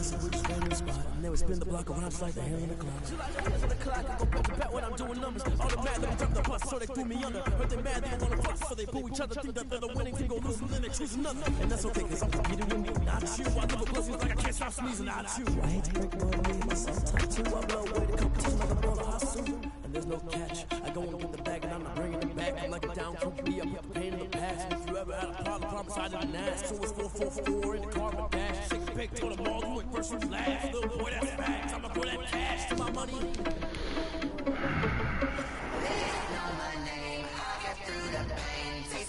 messing with this random spot. I never spin the block around just like the hell in the clock. She like the hands on the clock, I go back to back when I'm doing numbers. All the mad that I'm the bus, so they threw me under. But they mad, they don't wanna fuck, so they boo each other. Think that they're the winning team, go lose, and then they choose another. And that's okay, cause I'm competing with me, not you. I never blow me like I can't stop sneezing, not you. I hate to break more than me, myself type 2. I blow away the competition like a ball of hot soup. And there's no catch, I go and get the bag, and I'm not bringing it back. I'm like a down QB, I put the pain in the past. If you ever had a problem, promise I didn't ask. So it's 444 in the car with dash. Shake the pick, told them all, you went first, you last. Little boy, that's facts, I'ma pour that cash to my money.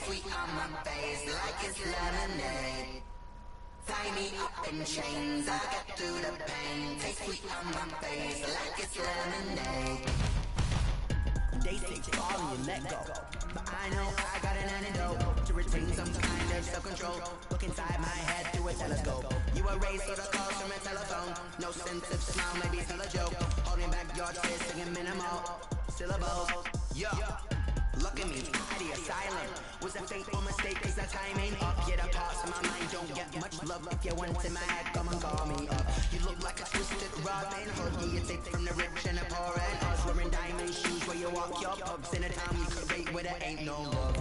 Sweet on my face like it's lemonade. Tie me up in chains, I get through the pain. Taste sweet on my face like it's lemonade. They say fall and let go, but I know I got an antidote to retain some kind of self-control. Look inside my head through a telescope. You erase all the calls from a telephone. No sense of smile, maybe still a joke. Holding back your tears, singing minimal syllables. Yeah. Look at me, at the asylum. Was a fateful mistake, cause the time ain't up. Yet a parts of my mind don't get much love. If you want in my head, come and call me up. You look like a twisted Robin Hood. You take from the rich and the poor and us. Wearing diamond shoes where you walk your pubs in a town you create where there ain't no love.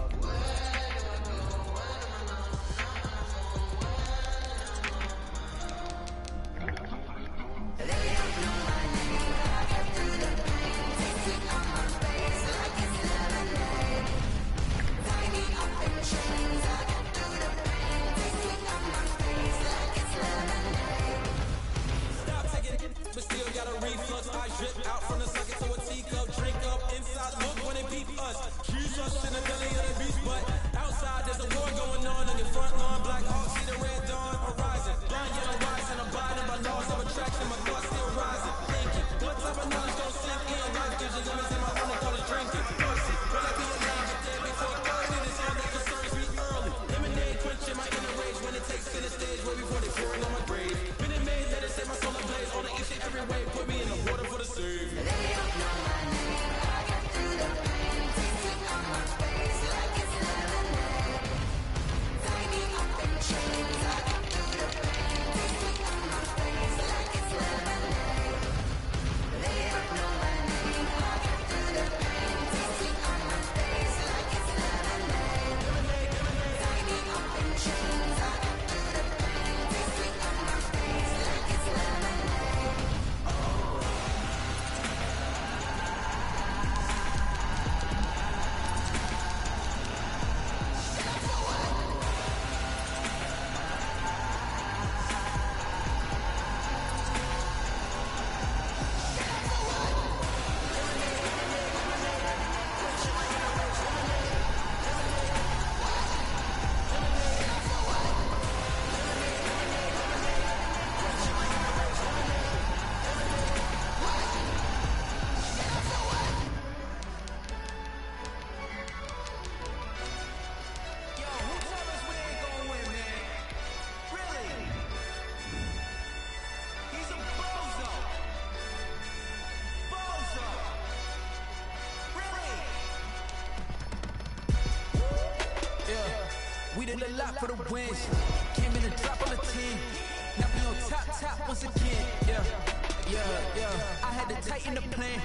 Out from the socket to a teacup, drink up inside. Look when they beat us. Keys us in the belly of the beast, but outside there's a war going on your front lawn. Black Hawk, see the red dawn horizon. Blind yet I'm rising, I'm abiding by laws of attraction. My thoughts still rising. Thinking, what type of knowledge don't sink in? Life gives you limits and my own college drinking. Pussy, will I be alive but dead before 30? This all that concerns me early. Lemonade quenching my inner rage when it takes center stage. Way before they pouring on my grave. Been in May, let it set my soul ablaze. On the itch every way, put me in the water for the save. We did a lot for the wins. Came in and drop on the team. Now we on top once again. I had to tighten the plan.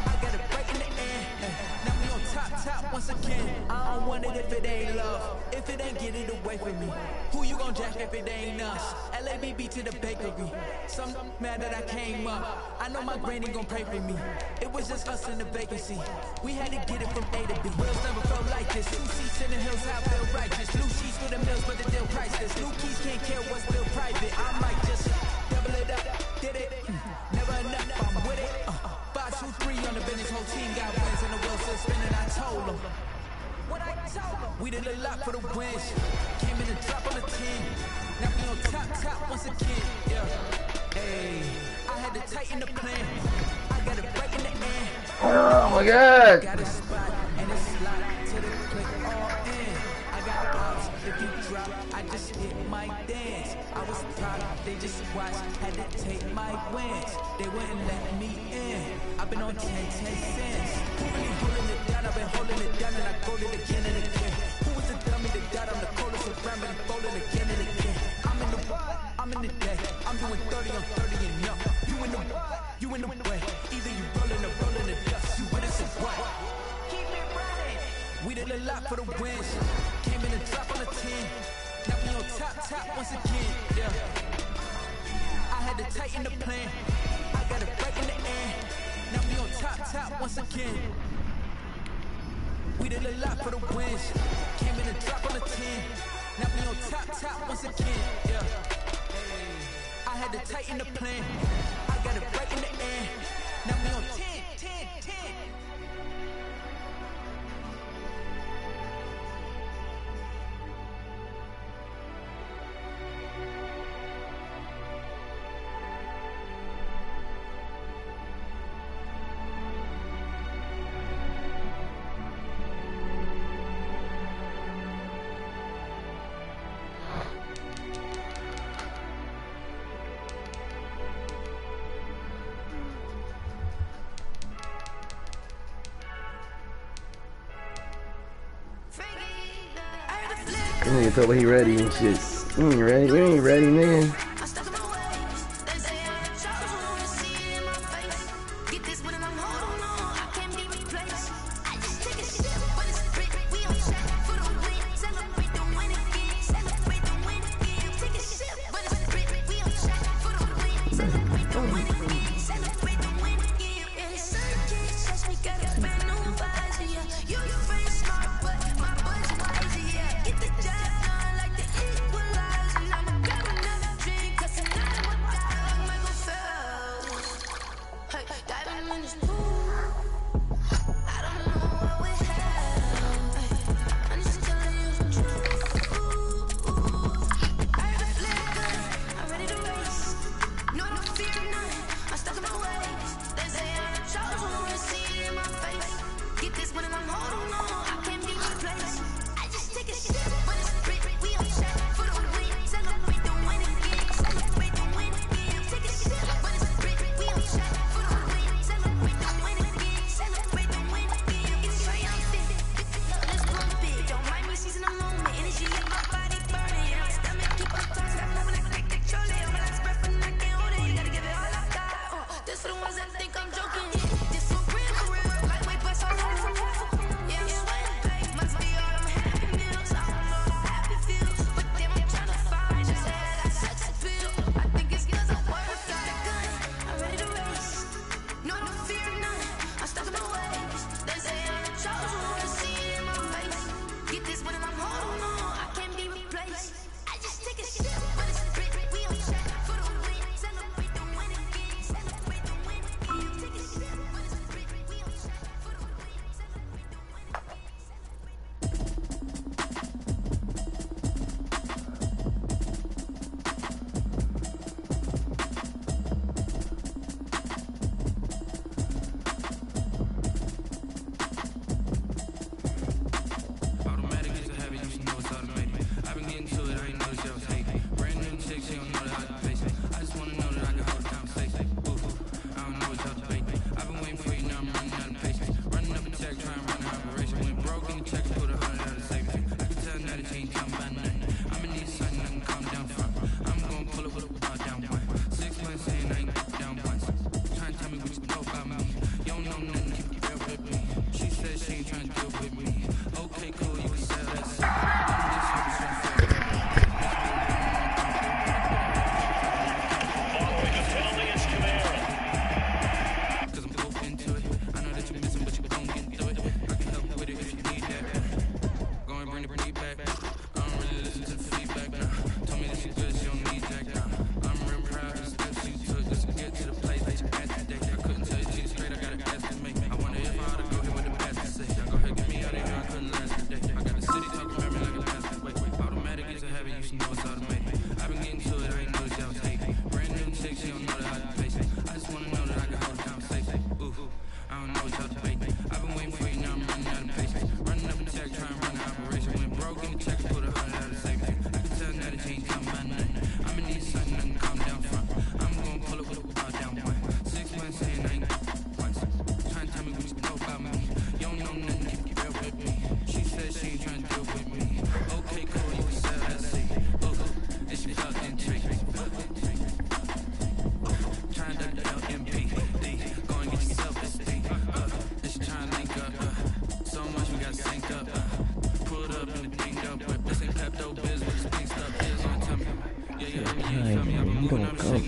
I got it right in the end. Now we on top once again. I don't want it if it ain't love. If it ain't, get it away from me. Who you gon' jack if it ain't us? LABB to the bakery. Some mad that I came up. I know my granny gon' pray for me. It was just us in the vacancy. We had to get it from A to B. Wheels never felt like this. 2 seats in the hills, I feel righteous. New sheets for the mills, but the deal priceless. New keys can't care what's still private. I might just double it up, did it. Never enough, I'm with it. 5, 2, 3 on the business. Whole team got wins and the wheels still spinning. I told them. What I told them. We did a lot for the wins. Came in and drop on the team. Now we on top once again. Hey, I had to tighten the plan. I got it right in the end. Oh my god. Got a spot and it's locked to the click all in. I got pops, if you drop, I just hit my dance. I was proud, they just watched, had to take my wins. They wouldn't let me in. I've been on 10 cents. Who really holding it down? I've been holding it down and I go it again and again. Who was the dummy that got on the coldest around, but I fold it again and again. I'm in the day, I'm doing 30 on did a lot for the wins. Came in and dropped on the 10. Now we on top once again. Yeah. I had to tighten the plan. I got a break in the end. Now we on top once again. We did a lot for the wins. Came in and dropped on the 10. Now we on top once again. Yeah. I had to tighten the plan. I got a break in the end. Now we on 10. Nigga told me he ready and shit. We ain't ready. We ain't ready, man.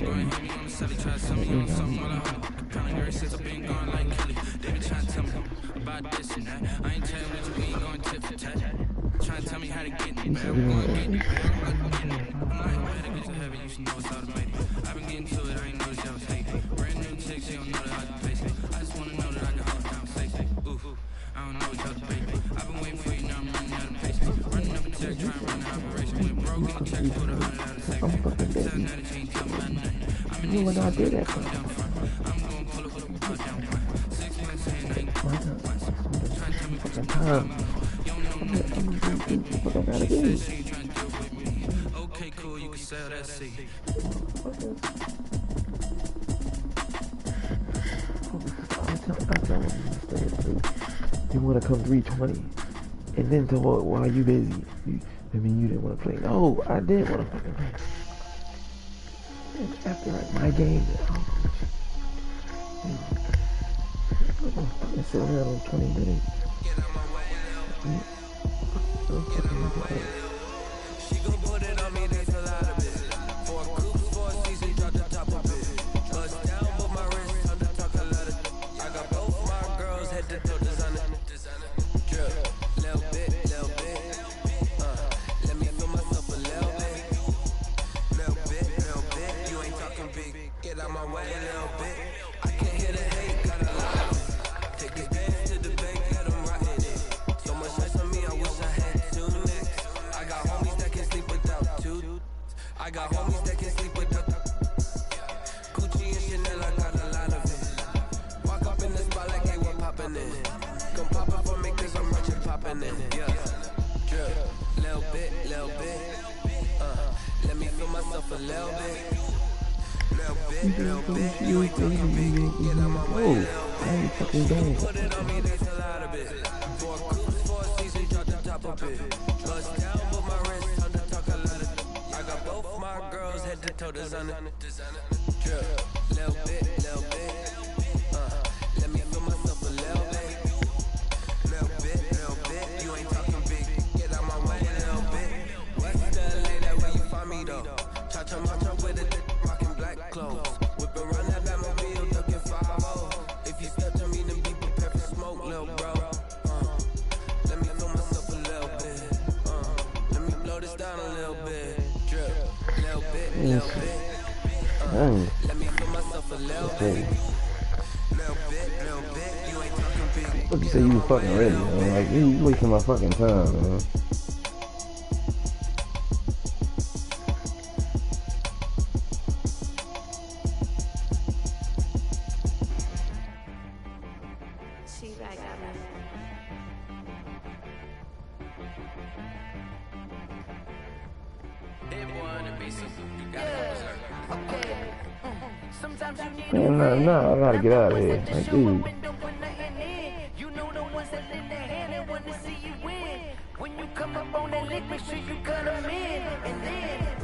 shame. Trying to tell me how to get me back. You should know it's automated. I've been getting to it, I ain't noticed y'all was hating. Brand new chick, she don't know that I can face it. I just wanna know that I can hold a conversation. Ooh, I don't know what y'all debating. I've been waiting for you, now I'm running out of patience. Running up a check, trying to run the operation. Went broke in the check, put 100 out of savings. Tell now that you ain't talking about nothing. I'm in these I did that. come down front. I'm gonna pull up with a put down front. 6 months saying I ain't once. Trying to tell me what you're talking about. You don't know nothing. She said she ain't trying to do it with me. Okay, cool, you can sell that seed. You want to come 320 and then tell her, why you busy? You didn't want to play. No, I did want to fucking play. And after my game, I sit around on 20 minutes. She gon' put it on me, that's a lot of it. 4 coops, 4 seasons, drop the top of it. Bust down, but my wrist, time to talk a lot of. I got both my girls, head to toe, designer. Drip, little bit. Let me feel myself a little bit. You ain't talking big, get out my way a little bit. I can't hear the hate, got a lot of it. Take these bands to the bank, let them rot in it. So much stress on me, I wish I had 2 necks. I got homies that can sleep without 2. I got homies that can sleep without Gucci and Chanel, I got a lot of it. Walk up in the spot like they were popping in. Come pop up for me cause I'm rich and popping in. Yeah, drip, little bit. Let me feel myself a little bit. You ain't talking big, get out my way a little bit. Put it on me, that's a lot of it. 4 coops, 4 seasons, drop the top of it. Bust down, but my wrist, time to talk a lot of. I got both my girls, head to toe, designer. Drip, little bit. Let me feel myself a little bit. You ain't talking big, get out my way a little bit. West LA, that where you find me though. Cha-cha with it, rocking black clothes. Whip around that Batmobile, ducking 5-0. If you step to me, then be prepared for smoke, little bro. Let me feel myself a little bit. Let me blow this down a little bit. Drip, little bit. Let me feel myself a little bit. You ain't talking big. What you say you was fucking ready, man? Like, you wasting my fucking time, man. Man, I gotta get out of here. Like, dude. You know the ones that lend their hand and want to see you win. When you come up on that lick, make sure you cut them in. And then,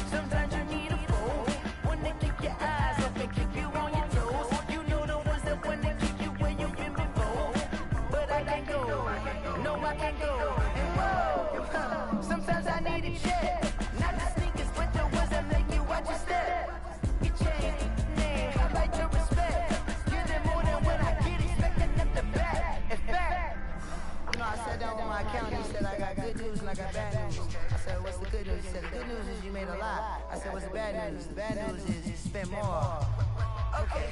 sometimes you need a foe. One to keep your eyes open, keep you on your toes. You know the ones that want to keep you where you've been before. But I can't go, no I can't go. And whoa, sometimes I need a check. Not the sneakers, but the ones that make you watch your step. Get changed, man, I like your respect. Give them more than when I get expecting them to back. In fact, I sat down with my accountant, he said I got good news and I got bad news. I said, what's the good news? He said, the good news is you made a lot. I said, what's the bad news? The bad news is you spent more. Okay.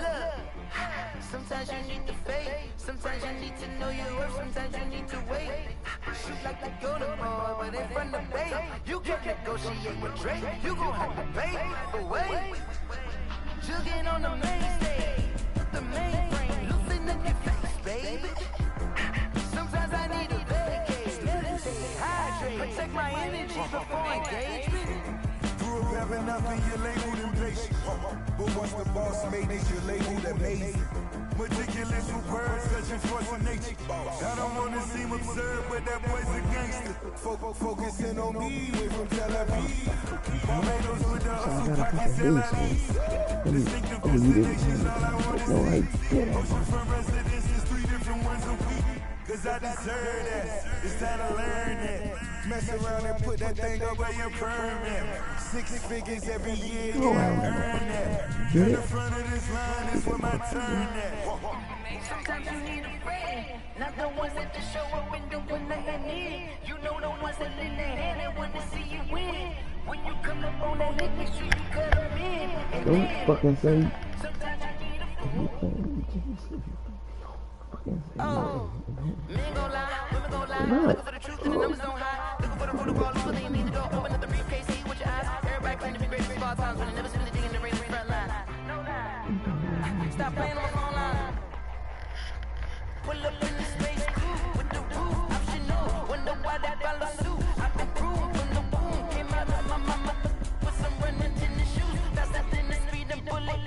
Look, sometimes you need to fake. Sometimes you need to know your worth. Sometimes you need to wait. Shoot like the golden boy, but in front of bait. You can negotiate with Drake. You gon' have to pay. But wait, jugging on the main stage. The mainframe, loosen up your face, baby. Sometimes I need a vacate. Hydrate, protect my energy before engagement. Grew up having nothing, you're labeled impatient. But once the boss made it, you're labeled amazing. Meticulous with words, touching force of nature. I don't wanna seem absurd, but that boy's a gangster. Focusing on me, way from Tel Aviv. Barbados with the hustle pockets, LIVs. Distinctive destinations, all I want is me. Ocean front residences, 3 different ones a week. Cause I deserve that, it's time to learn that. Mess around and put that thing up where you permanent. 6 figures every year, yeah, I earn that. In the front of this line is where my turn at. Sometimes you need a friend, not the ones that just show up and do nothing in. You know the ones that lend their hand and want to see you win. When you come up on that lick, make sure you cut them in. And Don't then, fucking say. sometimes you need a fool. Oh, men gon' lie, women gon' lie. Looking for the truth and the numbers don't hide. Looking for the protocol, longer than you need to go. Open up the briefcase, see with your eyes. Everybody claim to be great for all times, but they never spend a day in the race front line. No lie. Stop playing on the phone line. Pull up in the space coupe with the roof optional. Wonder why that follow suit. I've been through from the womb. Came out of my mama with some running tennis shoes. That's nothing to speed and bullet.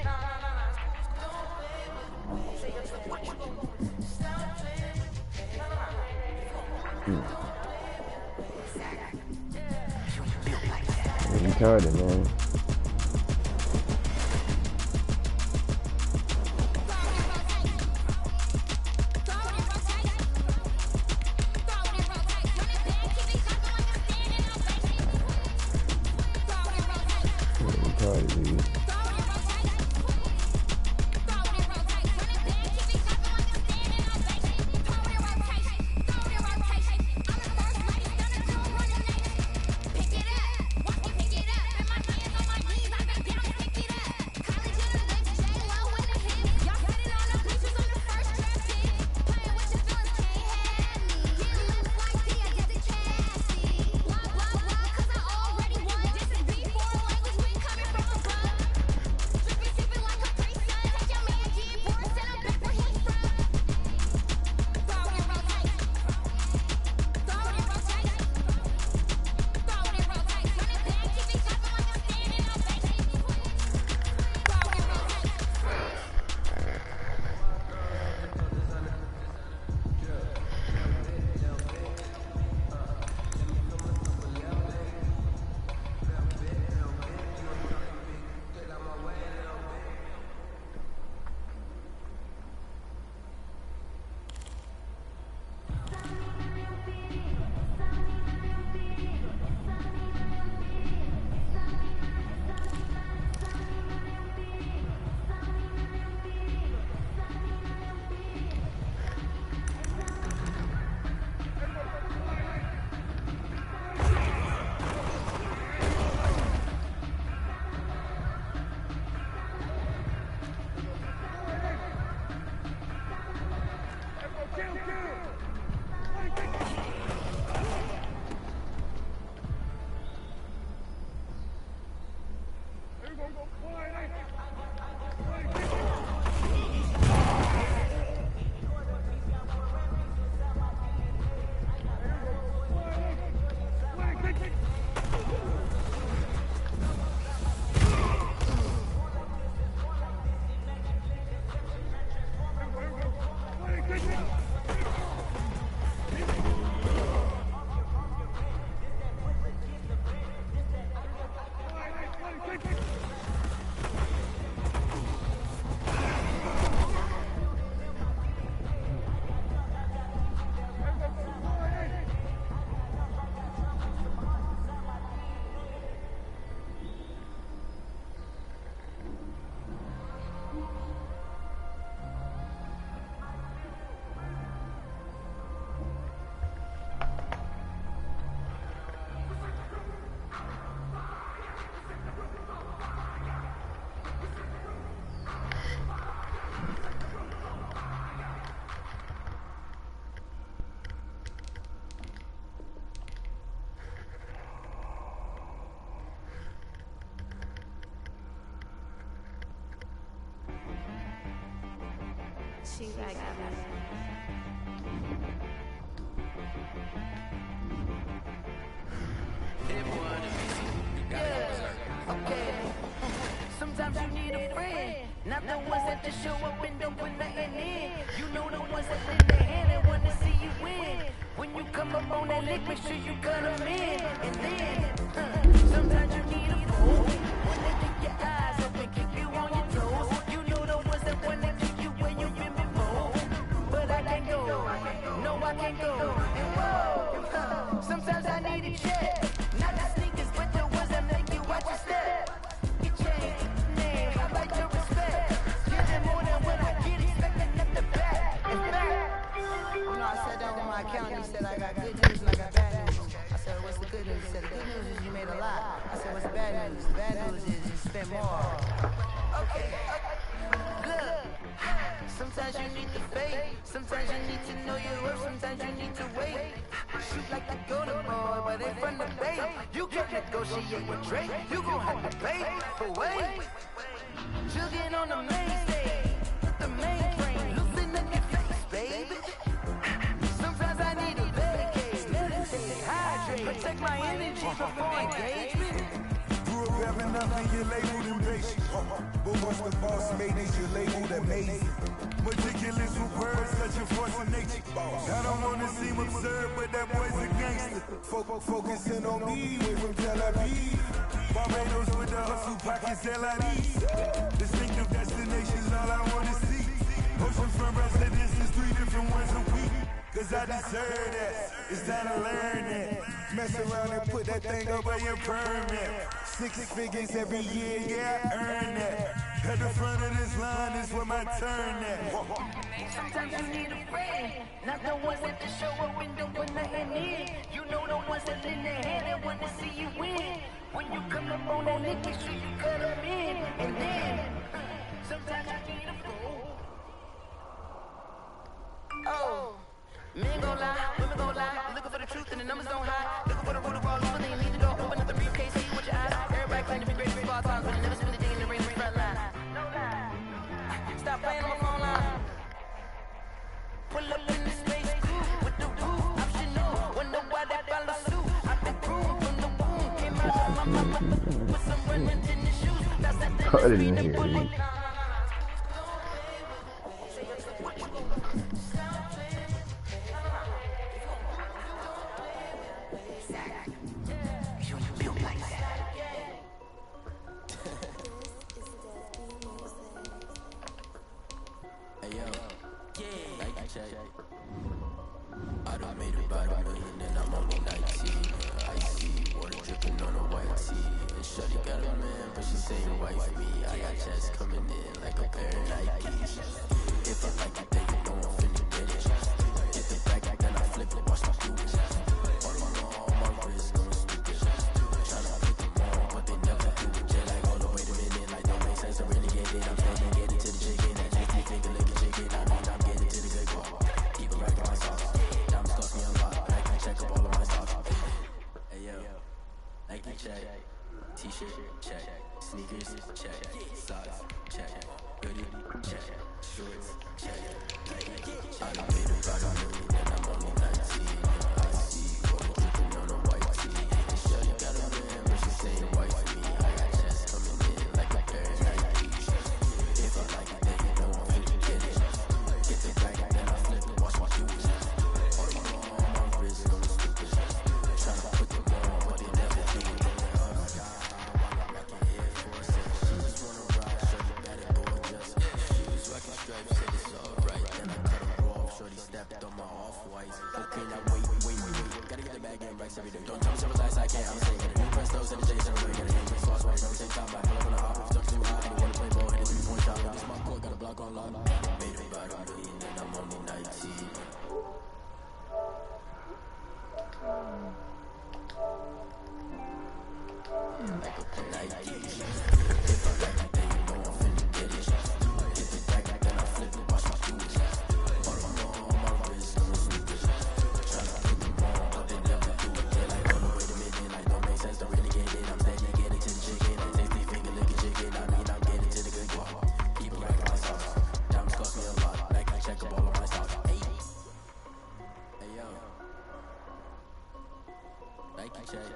Retarded, man. Retarded, dude. She like okay. Sometimes you need a friend, not the ones that just show up and don't put nothing in. You know the ones that lend their hand and want to see you win. When you come up on that lick, make sure you cut them in. And then, sometimes you need a fool, one that keep your eyes open, keep you on your toes. You know the ones that want to keep you where you've been before. But I can't go, no I can't go. And whoa, Sometimes I need a check. Not the sneakers, but the ones that make you watch your step. Get changed, name, I like your respect. Give it more than what I get, expecting nothing back. In fact, you know, I sat down with my accountant, he said I got good news and I got bad news. I said, what's the good news? He said, the good news is you made a lot. I said, what's the bad news? The bad news is you spent more. Okay, look, sometimes you need to fake. Sometimes you need to know your worth. Sometimes you need to wait. Shoot like the golden boy, but they from the bay. You can't negotiate with Drake. You gon' have to pay. But wait, jugging on the main stage. Put the mainframe, loosen up your face, baby. Sometimes I need a vacate. Meditate, hydrate, protect my energy before engagement. Grew up having nothing, you're labeled impatient. But once the boss made it, you're labeled amazing. Meticulous with words, such a force of nature. I don't wanna seem absurd, but that boy's a gangster. Focusing on me, way from Tel Aviv. Barbados with the hustle, pockets LIDs. Distinctive destinations, all I wanna see. Oceanfront residences, 3 different ones a week. Cause I deserve that, it's time to learn that. Mess around and put that thing over your permit. 6 figures every year, yeah, I earn that. At the front of this line is where my turn at. Sometimes you need a friend, not the ones that just show up and don't put nothing in. You know the ones that in their head and want to see you win. When you come up on that lick, make sure you cut them in. And then, sometimes you need a fool. Oh. Men gon' lie, women gon' lie. Looking for the truth and the numbers don't hide. Looking for the root of all evil, then you need to go open up the briefcase, see with your eyes. Everybody claim to be great for all times, but you never spend a day in the ring in the front line. Stop playing on my phone line. Pull up in the space coupe with the roof optional. Wonder why they follow suit. I've been groomed from the womb. Came out of my mama with some running tennis shoes. That's that thing that's the bullet. I done made about $1 million and I'm only 19. I see water dripping on a white tee. And shorty got a man, but she saying wife me. I got checks coming in like a pair of Nikes. If I like it, then you know I'm finna get it. Get the back, then I flip it, watch me do it. All my wrist going stupid. Tryna put them on, but they never do it. Just like, hold on, wait a minute, like don't make sense. I really get it. I'm standing, get it to the chicken. That JT finger lick a chicken. I mean, I'm getting to the good part. Keep it right on my sauce. Diamonds cost me a lot. I can check up all of my stocks. Hey yo, Nike check. T-shirt check. Sneakers check. Socks check. Hoodie check. Shorts check. I done made about $1 million and I'm only 19. I see water dripping on a white tee. And shorty got a man, but she saying wife me. I got checks coming in like a pair of Nikes. If I like it, then you know I'm finna get it. Get the back, then I flip it, watch my shoes. All my wrist going stupid. Tryna put them on, but they never do it. Oh my God, I'm rocking Air Force. She just wanna ride, shorty bad and gorgeous. She was rocking stripes, said it's alright. Then I cut her off, shorty stepped on my off-whites. Okay, now wait. Gotta get the bag and racks every day. Don't tell me so relax, I can't, I'm saying. Got a new Prestos and a J's and a ring. Got a new sauce, right? Don't take time, I pull up on the hop. If it's too high, I wanna play ball, hit a 3-point shot. This my court, got a block on lock. Made about $1 million and I'm only 19. Like a Nike. If I like it, then you know I'm finna get it. Get the back, then I flip it, watch my shoes. All my wrist going stupid. Tryna put them on, but they never do it. They're like, hold on, wait a minute, like don't make sense, don't really get it. I'm standing, get it to the chicken. That tasty finger licking chicken. I mean, I'm getting to the good guap. Keep it right on my sauce. Diamonds cost me a lot. Like I check up all of my stocks. Hey yo, Nike check.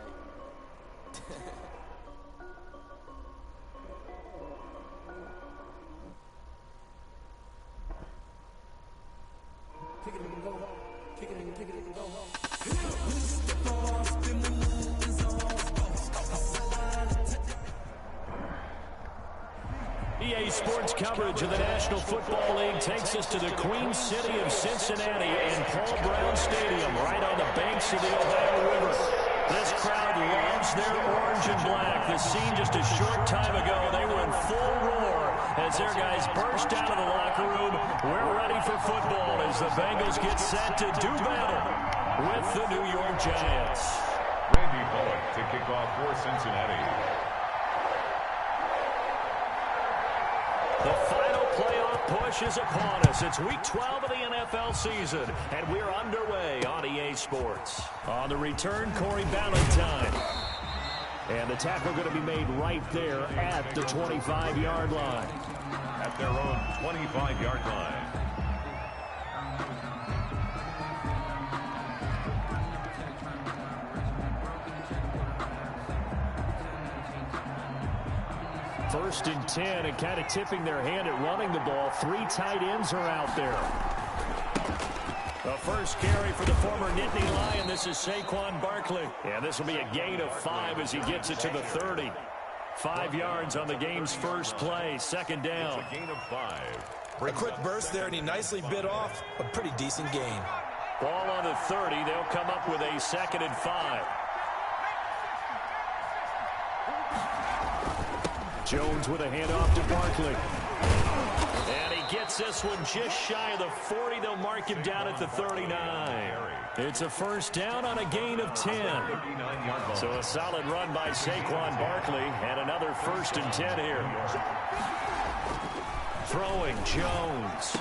Kick it and go home. Kick it and go home. EA Sports coverage of the National Football League takes us to the Queen City of Cincinnati and Paul Brown Stadium, right on the banks of the Ohio River. This crowd loves their orange and black. The scene just a short time ago, they were in full roar as their guys burst out of the locker room. We're ready for football as the Bengals get set to do battle with the New York Giants. Randy Bullock to kick off for Cincinnati. The final playoff push is upon us. It's week 12 of the NFL season, and we're underway on EA Sports. On the return, Corey Ballantyne. And the tackle going to be made right there at the 25-yard line. At their own 25-yard line. First and 10, and kind of tipping their hand at running the ball. 3 tight ends are out there. The first carry for the former Nittany Lion. This is Saquon Barkley. And this will be a gain of 5 as he gets it to the 30. 5 yards on the game's first play. Second down. It's a gain of 5. A quick burst there, and he nicely bit off a pretty decent gain. Ball on the 30. They'll come up with a 2nd and 5. Jones with a handoff to Barkley. And he gets this one just shy of the 40. They'll mark him down at the 39. It's a first down on a gain of 10. So a solid run by Saquon Barkley and another first and 10 here. Throwing Jones.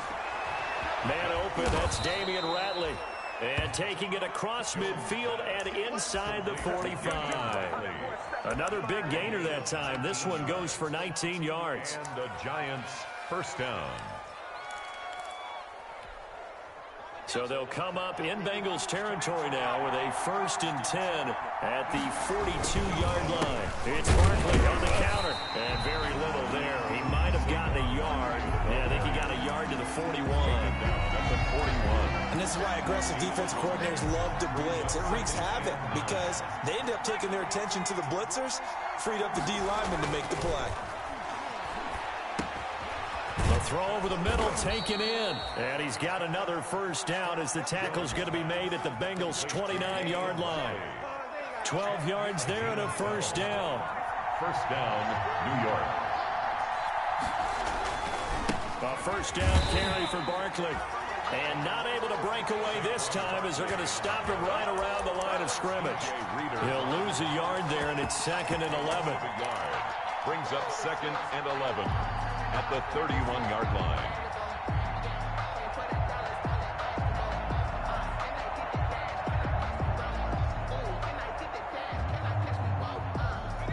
Man open, that's Damian Ratley. And taking it across midfield and inside the 45. Another big gainer that time. This one goes for 19 yards. And the Giants first down. So they'll come up in Bengals territory now with a first and 10 at the 42-yard line. It's Barkley on the counter. And very little there. He might have gotten a yard. Yeah, I think he got a yard to the 41. At the 41. And this is why aggressive defensive coordinators love to blitz. It wreaks havoc because they end up taking their attention to the blitzers, freed up the D lineman to make the play. The throw over the middle taken in. And he's got another first down as the tackle's going to be made at the Bengals' 29-yard line. 12 yards there and a first down. First down, New York. A first down carry for Barkley. And not able to break away this time as they're going to stop him right around the line of scrimmage. He'll lose a yard there, and it's 2nd and 11. Brings up 2nd and 11 at the 31-yard line.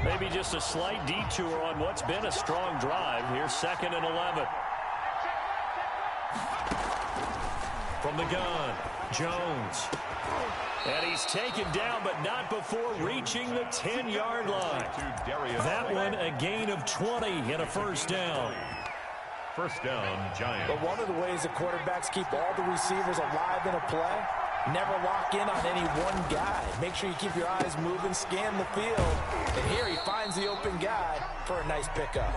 Maybe just a slight detour on what's been a strong drive. Here's 2nd and 11. From the gun, Jones. And he's taken down, but not before reaching the 10-yard line. That one, a gain of 20 and a first down. First down, Giants. But one of the ways the quarterbacks keep all the receivers alive in a play, never lock in on any one guy. Make sure you keep your eyes moving, scan the field. And here he finds the open guy for a nice pickup.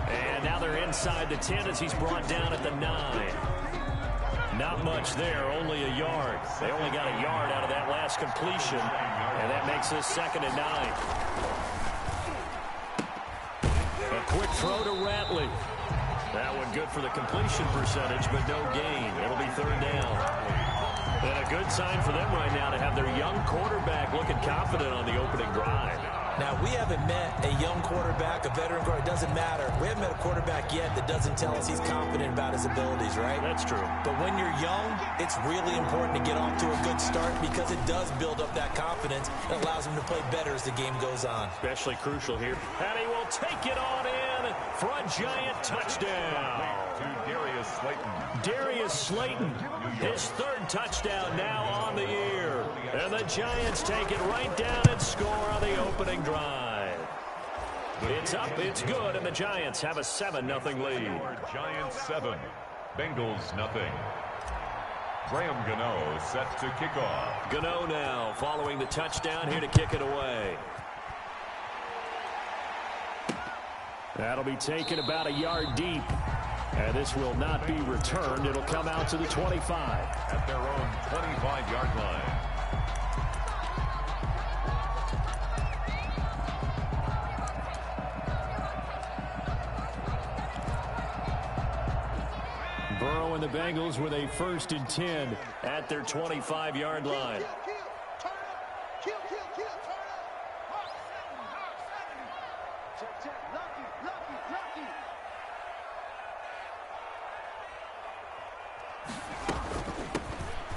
And now they're inside the 10 as he's brought down at the 9. Not much there, only a yard. They only got a yard out of that last completion, and that makes this 2nd and 9. A quick throw to Ratley. That one good for the completion percentage, but no gain. It'll be 3rd down. And a good sign for them right now to have their young quarterback looking confident on the opening drive. Now, we haven't met a young quarterback, a veteran quarterback. It doesn't matter. We haven't met a quarterback yet that doesn't tell us he's confident about his abilities, right? That's true. But when you're young, it's really important to get off to a good start because it does build up that confidence. It allows him to play better as the game goes on. Especially crucial here. And he will take it on in for a Giant touchdown. To Darius Slayton. Darius Slayton, his 3rd touchdown now on the year. And the Giants take it right down and score on the opening drive. It's up, it's good, and the Giants have a 7-0 lead. Giants 7, Bengals nothing. Graham Gano set to kick off. Gano now following the touchdown here to kick it away. That'll be taken about a yard deep. And this will not be returned. It'll come out to the 25. At their own 25-yard line. Burrow and the Bengals with a 1st and 10 at their 25-yard line.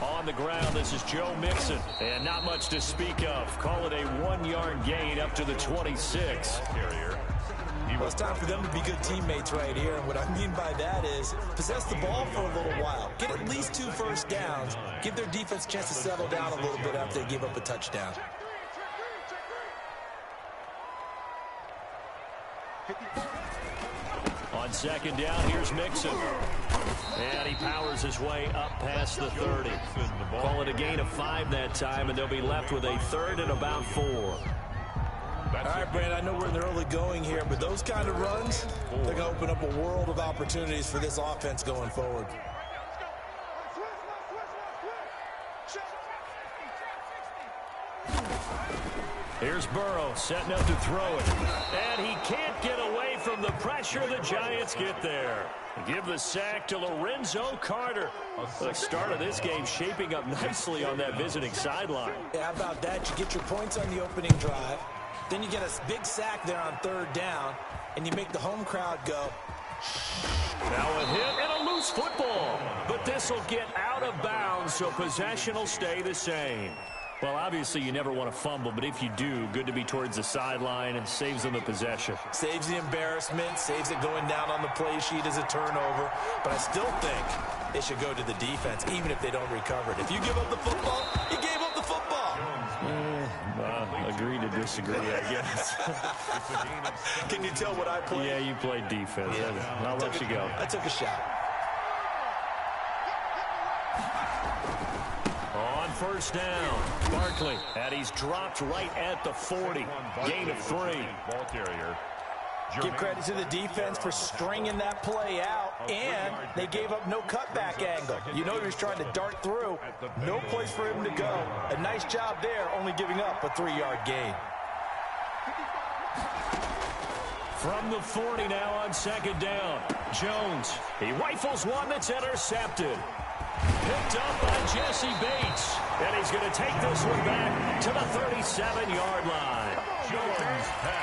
On the ground, this is Joe Mixon. And not much to speak of. Call it a 1-yard gain up to the 26. Well, it's time for them to be good teammates right here. And what I mean by that is possess the ball for a little while. Get at least 2 first downs. Give their defense a chance to settle down a little bit after they give up a touchdown. On 2nd down, here's Mixon. And he powers his way up past the 30. Call it a gain of 5 that time, and they'll be left with a 3rd and about 4. All right, Brandon, I know we're in the early going here, but those kind of runs, they're going to open up a world of opportunities for this offense going forward. Here's Burrow setting up to throw it. And he can't get away from the pressure. The Giants get there. Give the sack to Lorenzo Carter. The start of this game shaping up nicely on that visiting sideline. Yeah, how about that? You get your points on the opening drive. Then you get a big sack there on 3rd down. And you make the home crowd go. Now a hit and a loose football. But this will get out of bounds, so possession will stay the same. Well, obviously, you never want to fumble, but if you do, good to be towards the sideline and saves them the possession. Saves the embarrassment, saves it going down on the play sheet as a turnover. But I still think they should go to the defense, even if they don't recover it. If you give up the football, you gave up the football. Agree to disagree, I guess. Can you tell what I played? Yeah, you played defense. Yeah. I'll let you go. I took a shot. On 1st down, Barkley, and he's dropped right at the 40. Gain of 3. Ball carrier. Give credit to the defense for stringing that play out, and they gave up no cutback angle. You know he was trying to dart through. No place for him to go. A nice job there, only giving up a 3-yard gain. From the 40 now on 2nd down, Jones. He rifles one that's intercepted. Picked up by Jesse Bates. And he's going to take this one back to the 37-yard line.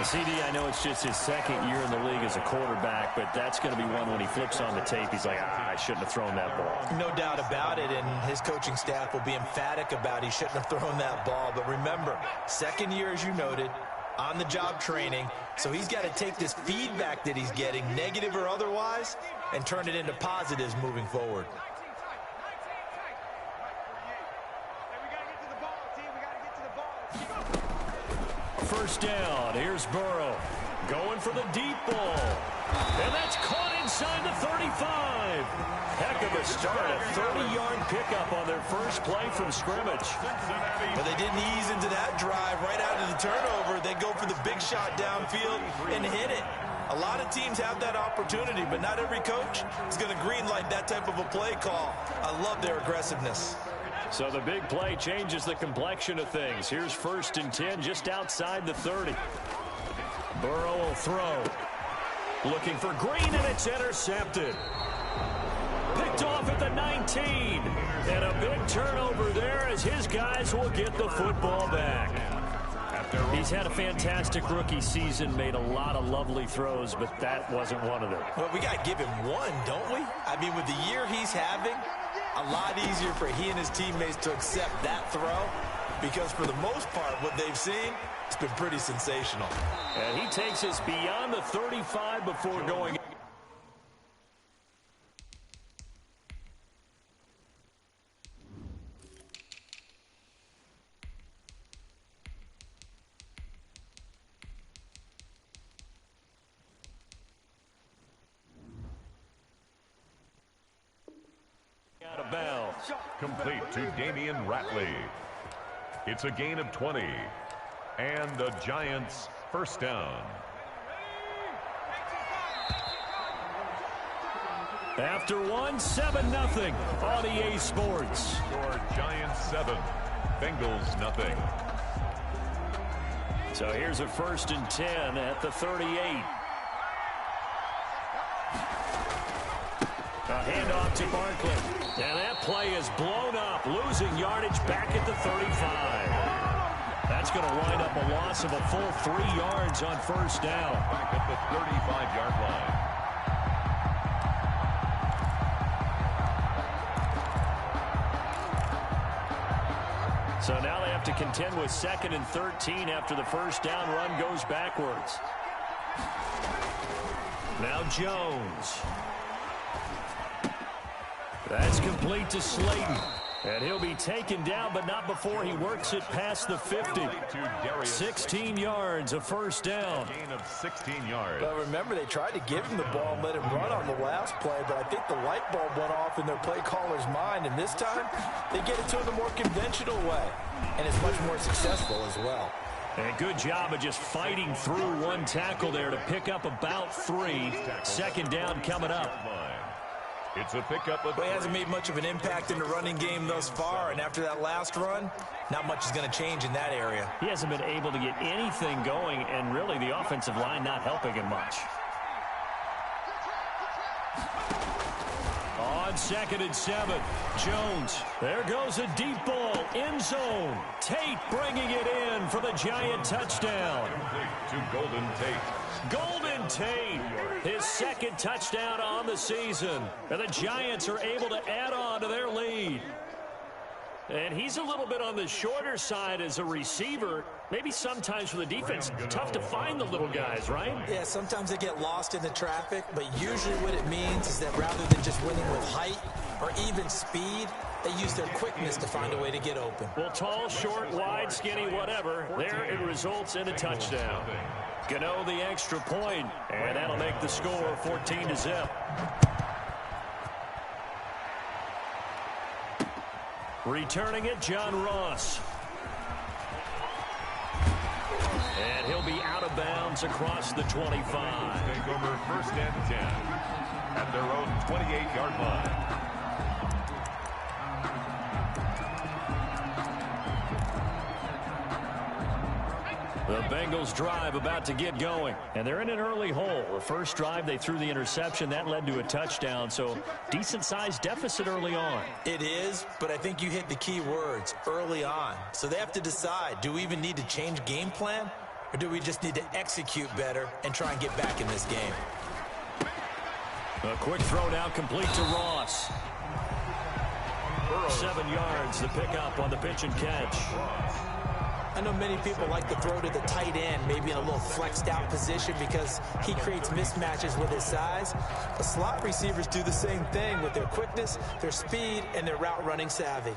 CD, I know it's just his 2nd year in the league as a quarterback, but that's going to be one when he flips on the tape, he's like, I shouldn't have thrown that ball. No doubt about it, and his coaching staff will be emphatic about he shouldn't have thrown that ball. But remember, 2nd year, as you noted, on-the-job training, so he's got to take this feedback that he's getting, negative or otherwise, and turn it into positives moving forward. First down, here's Burrow. Going for the deep ball. And that's caught inside the 35. Heck of a start, a 30-yard pickup on their first play from scrimmage. But they didn't ease into that drive right out of the turnover. They go for the big shot downfield and hit it. A lot of teams have that opportunity, but not every coach is going to greenlight that type of a play call. I love their aggressiveness. So the big play changes the complexion of things. Here's 1st and 10 just outside the 30. Burrow will throw. Looking for Green, and it's intercepted. Picked off at the 19. And a big turnover there as his guys will get the football back. He's had a fantastic rookie season, made a lot of lovely throws, but that wasn't one of them. Well, we got to give him one, don't we? I mean, with the year he's having, a lot easier for he and his teammates to accept that throw, because for the most part, what they've seen, it's been pretty sensational. And he takes us beyond the 35 before going. Out of bounds. Complete to Damian Ratley. It's a gain of 20. And the Giants' first down. After one, 7-0 on EA Sports. Score Giants 7, Bengals nothing. So here's a 1st and 10 at the 38. A handoff to Barkley. And that play is blown up, losing yardage back at the 35. That's going to wind up a loss of a full 3 yards on 1st down. Back at the 35-yard line. So now they have to contend with 2nd and 13 after the 1st down run goes backwards. Now Jones. That's complete to Slayton. And he'll be taken down, but not before he works it past the 50. 16 yards, a 1st down. Gain of 16 yards. But remember, they tried to give him the ball and let him run on the last play, but I think the light bulb went off in their play caller's mind, and this time they get it to him the more conventional way, and it's much more successful as well. And a good job of just fighting through one tackle there to pick up about 3. 2nd down coming up. It's a pickup of... But he hasn't made much of an impact in the running game thus far, and after that last run, not much is going to change in that area. He hasn't been able to get anything going, and really the offensive line not helping him much. On 2nd and 7, Jones. There goes a deep ball, end zone. Tate bringing it in for the Giant touchdown. To Golden Tate. Golden Tate, his 2nd touchdown on the season. And the Giants are able to add on to their lead. And he's a little bit on the shorter side as a receiver. Maybe sometimes for the defense, tough to find the little guys, right? Yeah, sometimes they get lost in the traffic, but usually what it means is that rather than just winning with height or even speed, they use their quickness to find a way to get open. Well, tall, short, wide, skinny, whatever, there it results in a touchdown. Gano the extra point, and that'll make the score 14-0. Returning it, John Ross. And he'll be out of bounds across the 25. Take over 1st and 10 at their own 28-yard line. The Bengals drive about to get going, and they're in an early hole. The first drive, they threw the interception. That led to a touchdown, so decent-sized deficit early on. It is, but I think you hit the key words, early on. So they have to decide, do we even need to change game plan, or do we just need to execute better and try and get back in this game? A quick throw now complete to Ross. 7 yards, the pickup on the pitch and catch. I know many people like to throw to the tight end, maybe in a little flexed out position because he creates mismatches with his size. But slot receivers do the same thing with their quickness, their speed, and their route running savvy.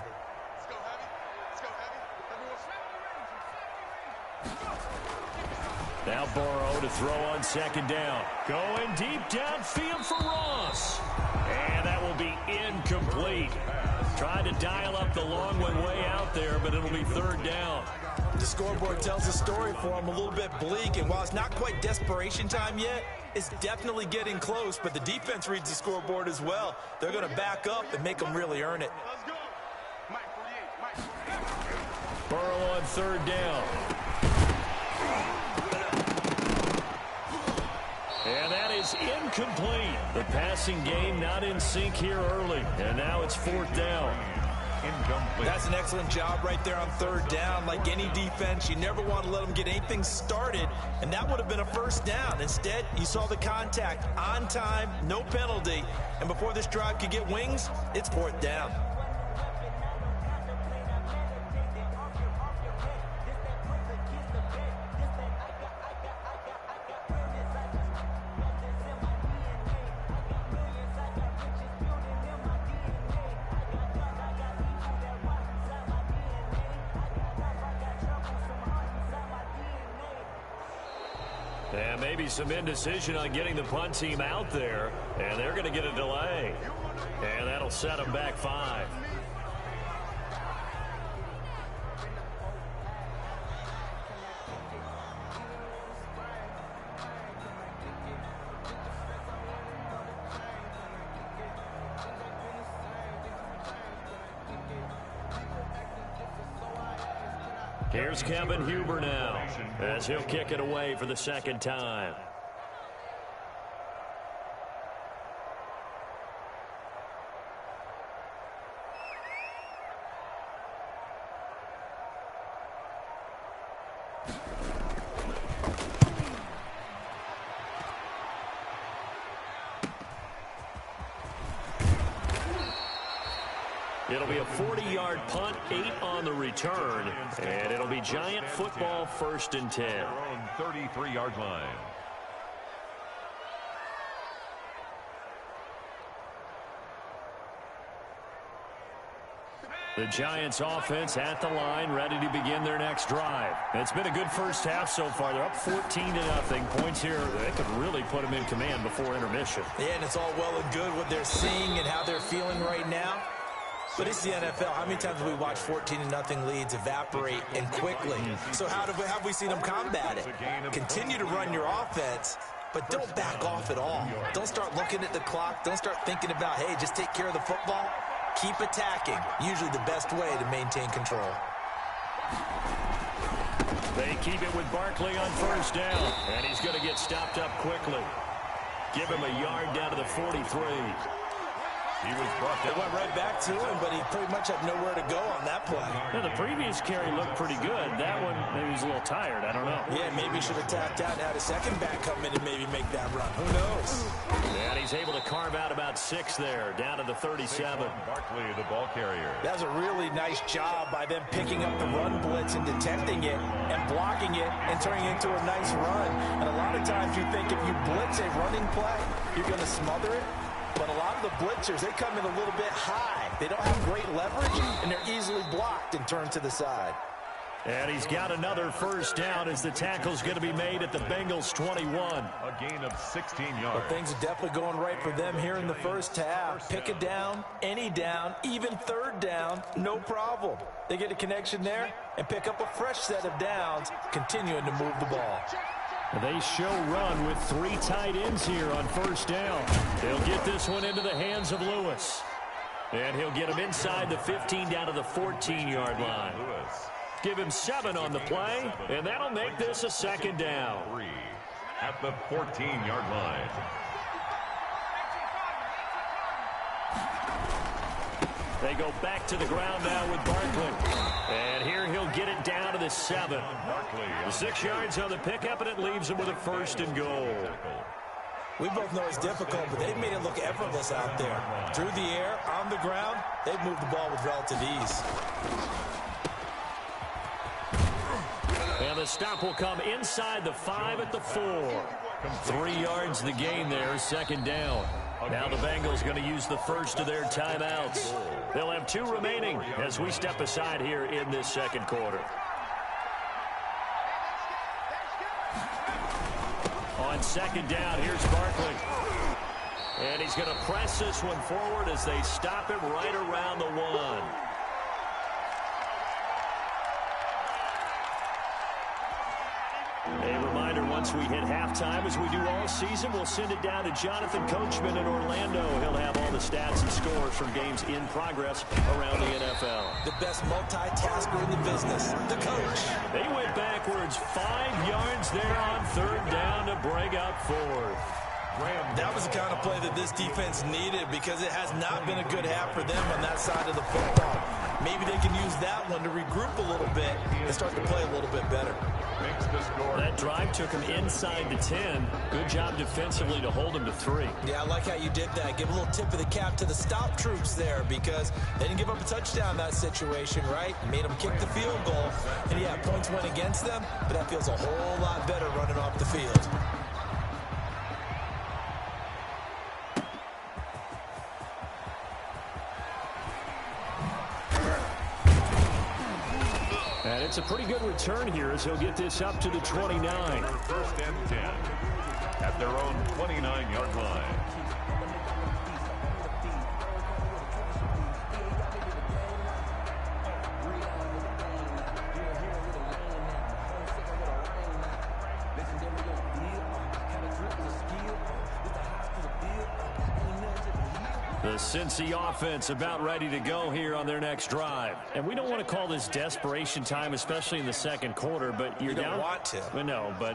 Now Burrow to throw on 2nd down. Going deep downfield for Ross. And that will be incomplete. Tried to dial up the long one way out there, but it'll be 3rd down. The scoreboard tells a story for him, a little bit bleak, and while it's not quite desperation time yet, it's definitely getting close, but the defense reads the scoreboard as well. They're going to back up and make them really earn it. Burrow on 3rd down. And that is incomplete. The passing game not in sync here early, and now it's 4th down. Incomplete. That's an excellent job right there on 3rd down. Like any defense, you never want to let them get anything started, and that would have been a 1st down. Instead, you saw the contact on time, no penalty, and before this drive could get wings, it's 4th down. And maybe some indecision on getting the punt team out there. And they're going to get a delay. And that'll set them back 5. Here's Kevin Huber now, as he'll kick it away for the second time. It'll be a 40-yard punt, 8 on the return, and it'll be Giant football 1st and 10. Their own 33-yard line. The Giants offense at the line, ready to begin their next drive. It's been a good first half so far. They're up 14-0. Points here, they could really put them in command before intermission. Yeah, and it's all well and good what they're seeing and how they're feeling right now. But it's the NFL. How many times have we watched 14-0 leads evaporate and quickly? So how have we seen them combat it? Continue to run your offense, but don't back off at all. Don't start looking at the clock. Don't start thinking about, hey, just take care of the football. Keep attacking. Usually the best way to maintain control. They keep it with Barkley on 1st down, and he's going to get stopped up quickly. Give him a yard down to the 43. He was brought down. They went right back to him, but he pretty much had nowhere to go on that play. Now, the previous carry looked pretty good. That one, maybe he was a little tired. I don't know. Yeah, maybe he should have tapped out and had a second back come in and maybe make that run. Who knows? And he's able to carve out about 6 there, down to the 37. Barkley, the ball carrier. That was a really nice job by them picking up the run blitz and detecting it and blocking it and turning it into a nice run. And a lot of times you think if you blitz a running play, you're going to smother it. But a lot of the blitzers, they come in a little bit high. They don't have great leverage, and they're easily blocked and turned to the side. And he's got another 1st down as the tackle's going to be made at the Bengals 21. A gain of 16 yards. But things are definitely going right for them here in the first half. Pick a down, any down, even 3rd down, no problem. They get a connection there and pick up a fresh set of downs, continuing to move the ball. They show run with 3 tight ends here on 1st down. They'll get this one into the hands of Lewis. And he'll get him inside the 15 down to the 14-yard line. Give him 7 on the play, and that'll make this a 2nd down. 3 at the 14-yard line. They go back to the ground now with Barkley. And here he'll get it down to the 7. The 6 yards on the pickup, and it leaves him with a 1st and goal. We both know it's difficult, but they've made it look effortless out there. Through the air, on the ground, they've moved the ball with relative ease. And the stop will come inside the 5 at the 4. 3 yards the gain there, 2nd down. Now the Bengals going to use the first of their timeouts. They'll have 2 remaining as we step aside here in this 2nd quarter. On 2nd down, here's Barkley. And he's going to press this one forward as they stop him right around the 1. A reminder, once we hit halftime, as we do all season, we'll send it down to Jonathan Coachman in Orlando. He'll have all the stats and scores from games in progress around the NFL. The best multitasker in the business, the coach. They went backwards 5 yards there on 3rd down to break up 4th. That was the kind of play that this defense needed because it has not been a good half for them on that side of the football. Maybe they can use that one to regroup a little bit and start to play a little bit better. That drive took him inside the 10. Good job defensively to hold him to 3. Yeah, I like how you did that. Give a little tip of the cap to the stop troops there because they didn't give up a touchdown in that situation, right? Made them kick the field goal. And yeah, points went against them, but that feels a whole lot better running off the field. And it's a pretty good return here as he'll get this up to the 29. 1st and 10 at their own 29-yard line. The Cincy offense about ready to go here on their next drive. And we don't want to call this desperation time, especially in the second quarter, but you're down. You don't want to. Well, no, but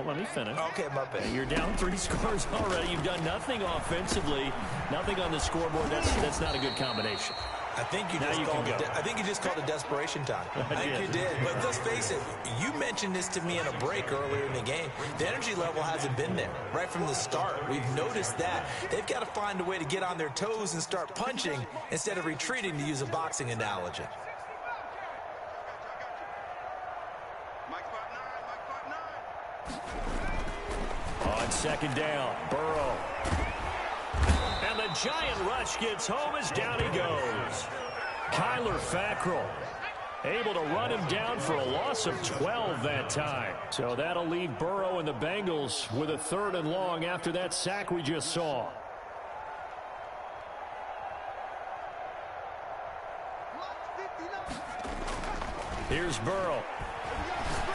let me finish. Okay, my bad. You're down 3 scores already. You've done nothing offensively, nothing on the scoreboard. That's not a good combination. I think you just called it desperation time. I think you did. But let's face it, you mentioned this to me in a break earlier in the game. The energy level hasn't been there right from the start. We've noticed that. They've got to find a way to get on their toes and start punching instead of retreating, to use a boxing analogy. On second down, Burrow. And the giant rush gets home as down he goes. Kyler Fackrell able to run him down for a loss of 12 that time. So that'll leave Burrow and the Bengals with a 3rd and long after that sack we just saw. Here's Burrow.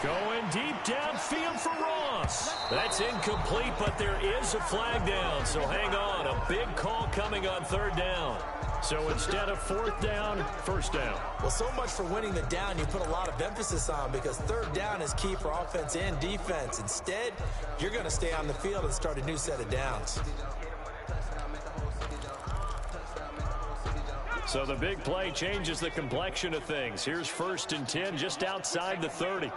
Going deep downfield for Ross. That's incomplete, but there is a flag down. So hang on. A big call coming on 3rd down. So instead of 4th down, 1st down. Well, so much for winning the down you put a lot of emphasis on, because 3rd down is key for offense and defense. Instead, you're going to stay on the field and start a new set of downs. So the big play changes the complexion of things. Here's 1st and 10 just outside the 30.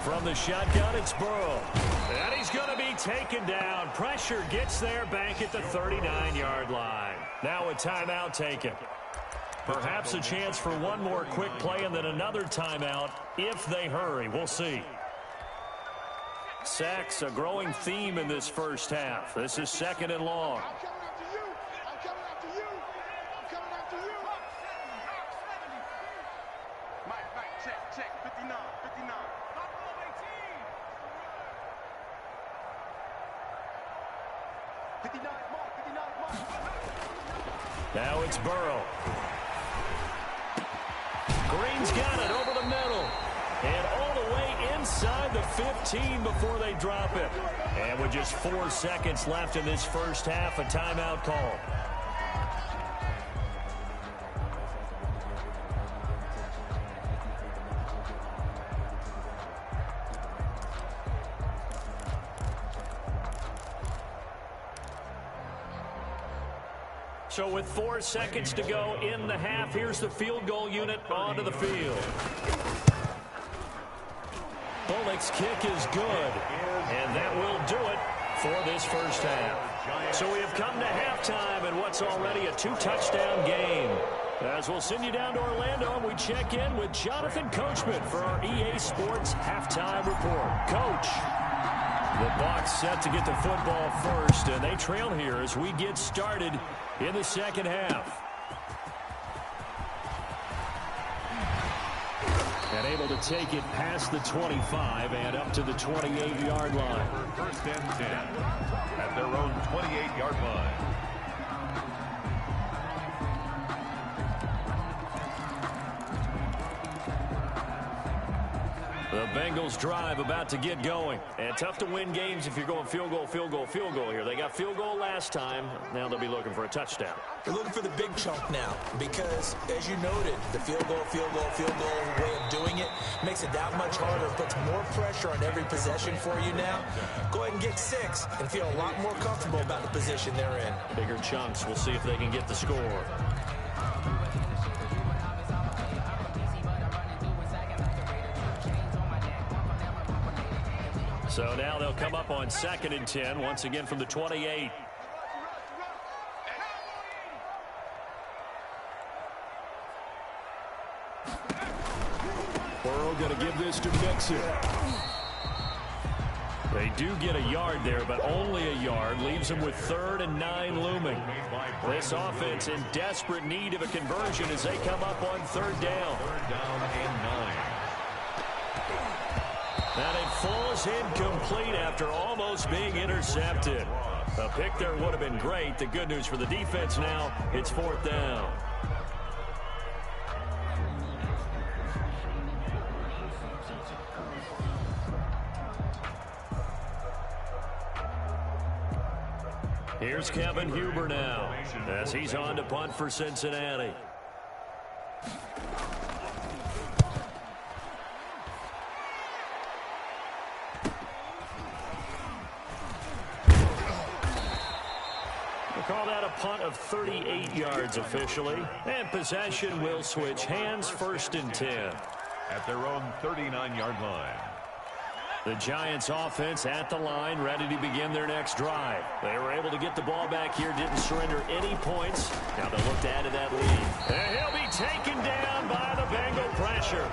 From the shotgun, it's Burrow. And he's going to be taken down. Pressure gets there back at the 39-yard line. Now a timeout taken. Perhaps a chance for one more quick play and then another timeout if they hurry. We'll see. Sacks, a growing theme in this first half. This is 2nd and long. Now it's Burrow. Green's got it over the middle. And all the way inside the 15 before they drop it. And with just 4 seconds left in this first half, a timeout call. So with 4 seconds to go in the half, here's the field goal unit onto the field. Bullock's kick is good, and that will do it for this first half. So we have come to halftime in what's already a 2-touchdown game. As we'll send you down to Orlando, and we check in with Jonathan Coachman for our EA Sports Halftime Report. Coach. The Bucs set to get the football first, and they trail here as we get started in the second half. And able to take it past the 25 and up to the 28-yard line. 1st and 10 at their own 28-yard line. The Bengals drive about to get going. And tough to win games if you're going field goal, field goal, field goal here. They got field goal last time. Now they'll be looking for a touchdown. They're looking for the big chunk now because, as you noted, the field goal way of doing it makes it that much harder, puts more pressure on every possession for you now. Go ahead and get 6 and feel a lot more comfortable about the position they're in. Bigger chunks. We'll see if they can get the score. So now they'll come up on 2nd and 10, once again from the 28. Burrow going to give this to Mixon. They do get a yard there, but only a yard. Leaves them with 3rd and 9 looming. This offense in desperate need of a conversion as they come up on 3rd down. 3rd down and 9. And it falls incomplete after almost being intercepted. A pick there would have been great. The good news for the defense now, it's 4th down. Here's Kevin Huber now as he's on to punt for Cincinnati. We'll call that a punt of 38 yards officially. And possession will switch hands, 1st and 10. At their own 39-yard line. The Giants offense at the line, ready to begin their next drive. They were able to get the ball back here, didn't surrender any points. Now they'll look to add to that lead. And he'll be taken down by the Bengal pressure.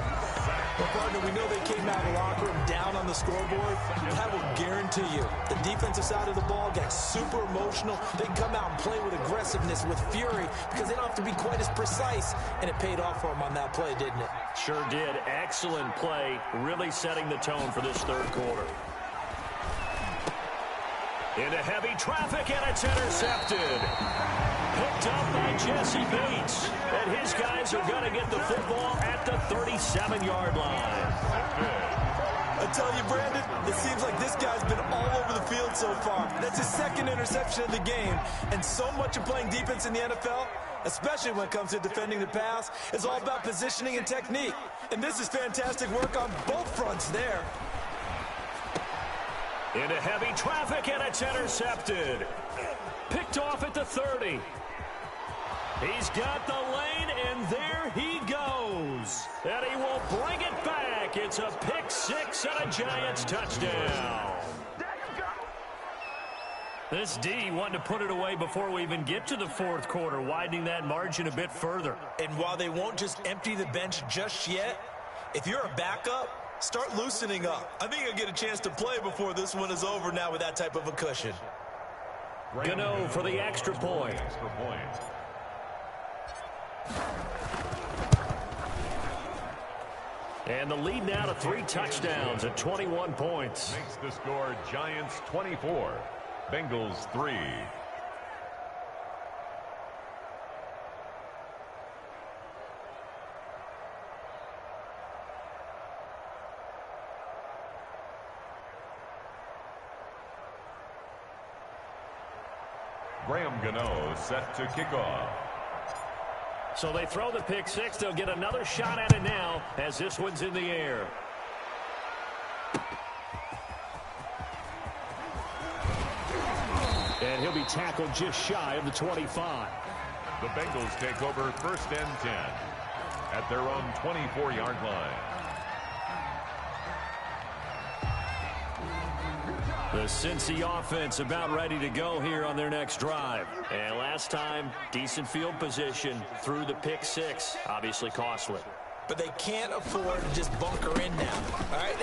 Well, partner, we know they came out of the locker room down on the scoreboard. That will guarantee you the defensive side of the ball got super emotional. They come out and play with aggressiveness, with fury, because they don't have to be quite as precise. And it paid off for them on that play, didn't it? Sure did. Excellent play, really setting the tone for this third quarter. Into heavy traffic, and it's intercepted. Picked up by Jesse Bates. And his guys are going to get the football at the 37-yard line. I tell you, Brandon, it seems like this guy's been all over the field so far. That's his 2nd interception of the game. And so much of playing defense in the NFL, especially when it comes to defending the pass, is all about positioning and technique. And this is fantastic work on both fronts there. Into heavy traffic, and it's intercepted. Picked off at the 30. He's got the lane, and there he goes. And he will bring it back. It's a pick 6 and a Giants touchdown. This D wanted to put it away before we even get to the 4th quarter, widening that margin a bit further. And while they won't just empty the bench just yet, if you're a backup, start loosening up. I think you'll get a chance to play before this one is over now with that type of a cushion. Gano for the extra point. And the lead now to 3 touchdowns at 21 points. Makes the score Giants 24, Bengals 3. Graham Gano set to kick off. So they throw the pick 6. They'll get another shot at it now as this one's in the air. And he'll be tackled just shy of the 25. The Bengals take over 1st and 10 at their own 24-yard line. The Cincy offense about ready to go here on their next drive. And last time, decent field position through the pick 6. Obviously costly. But they can't afford to just bunker in now. All right,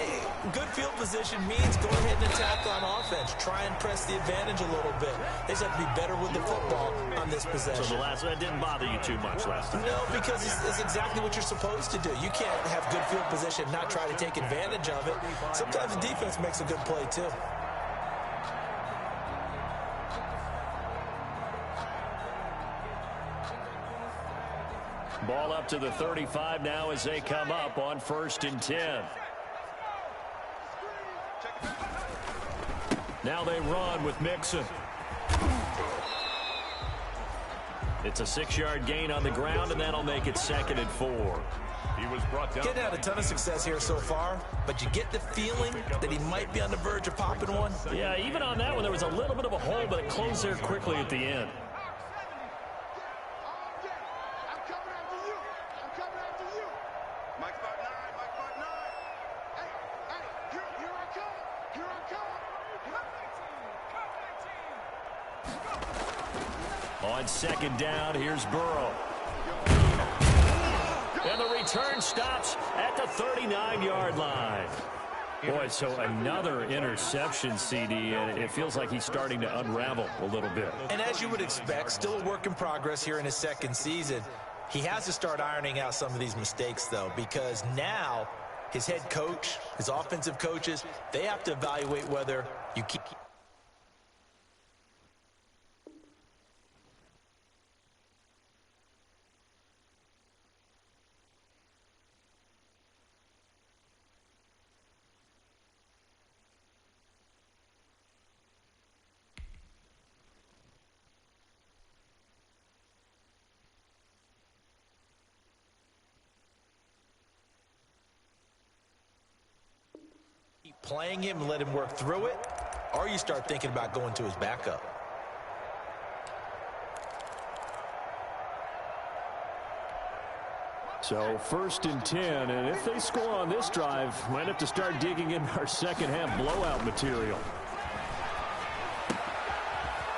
good field position means go ahead and attack on offense. Try and press the advantage a little bit. They just have to be better with the football on this possession. So that didn't bother you too much last time? No, because it's exactly what you're supposed to do. You can't have good field position and not try to take advantage of it. Sometimes the defense makes a good play, too. Ball up to the 35 now as they come up on 1st and 10. Now they run with Mixon. It's a 6-yard gain on the ground, and that'll make it 2nd and 4. He was brought down. Getting had a ton of success here so far, but you get the feeling that he might be on the verge of popping one. Yeah, even on that one, there was a little bit of a hole, but it closed there quickly at the end. On 2nd down, here's Burrow. And the return stops at the 39-yard line. Boy, so another interception, CD, and it feels like he's starting to unravel a little bit. And as you would expect, still a work in progress here in his 2nd season. He has to start ironing out some of these mistakes, though, because now his head coach, his offensive coaches, they have to evaluate whether you keep... playing him and let him work through it, or you start thinking about going to his backup. So 1st and 10, and if they score on this drive, might have to start digging in our second half blowout material.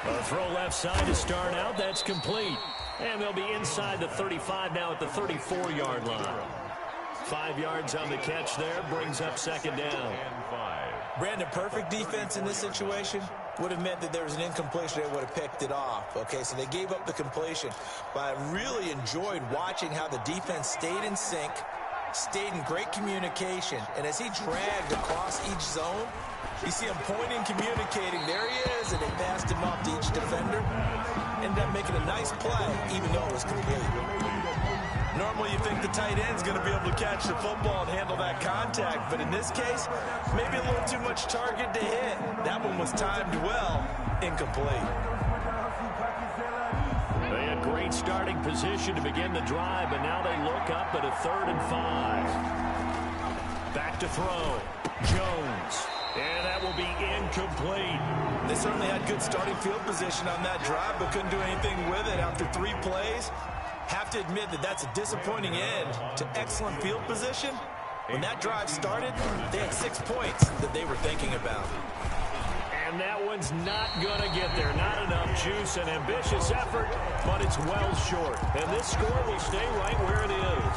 A throw left side to start out. That's complete. And they'll be inside the 35 now at the 34-yard line. 5 yards on the catch there. Brings up 2nd down. Brandon, perfect defense in this situation would have meant that there was an incompletion. They would have picked it off. Okay, so they gave up the completion. But I really enjoyed watching how the defense stayed in sync, stayed in great communication. And as he dragged across each zone, you see him pointing, communicating. There he is, and they passed him off to each defender. Ended up making a nice play, even though it was complete. Normally you think the tight end's going to be able to catch the football and handle that contact, but in this case, maybe a little too much target to hit. That one was timed well, incomplete. They had great starting position to begin the drive, but now they look up at a 3rd and 5. Back to throw. Jones. And that will be incomplete. They certainly had good starting field position on that drive, but couldn't do anything with it after 3 plays. Have to admit that that's a disappointing end to excellent field position. When that drive started, they had 6 points that they were thinking about. And that one's not going to get there. Not enough juice, an ambitious effort, but it's well short. And this score will stay right where it is.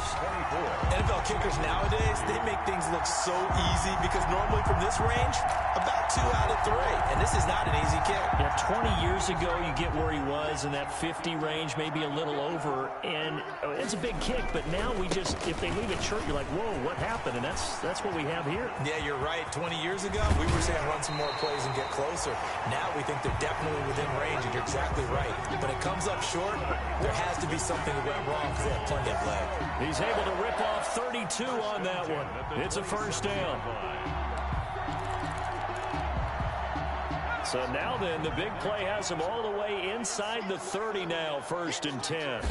NFL kickers nowadays, they make things look so easy because normally from this range, about 2 out of 3. And this is not an easy kick. Yeah, 20 years ago, you get where he was in that 50 range, maybe a little over. And it's a big kick, but now we just, if they leave it short, you're like, whoa, what happened? And that's what we have here. Yeah, you're right. 20 years ago, we were saying run some more plays and get closer. Now we think they're definitely within range, and you're exactly right. When it comes up short, there has to be something that went wrong because they have plenty of leg. He's able to rip off 32 on that one. It's a 1st down. So now then, the big play has him all the way inside the 30 now, 1st and 10.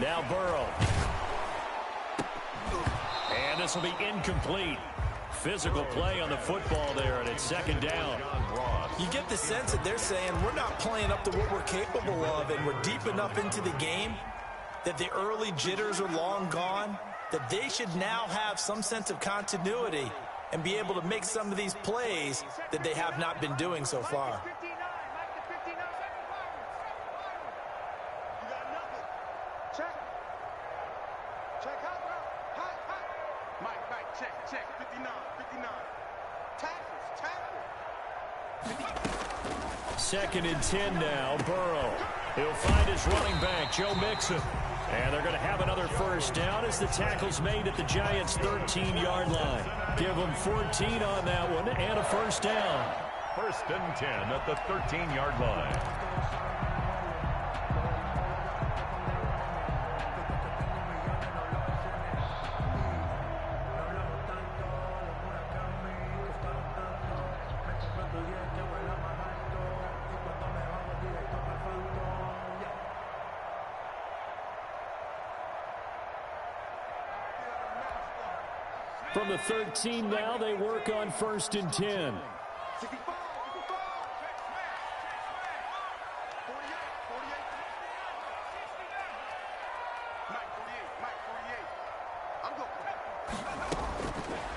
Now Burrow. And this will be incomplete. Physical play on the football there, and it's 2nd down. You get the sense that they're saying we're not playing up to what we're capable of, and we're deep enough into the game that the early jitters are long gone, that they should now have some sense of continuity and be able to make some of these plays that they have not been doing so far. Second and 10 now, Burrow. He'll find his running back, Joe Mixon. And they're going to have another 1st down as the tackle's made at the Giants' 13-yard line. Give them 14 on that one and a 1st down. 1st and 10 at the 13-yard line. From the 13 now, they work on 1st and 10.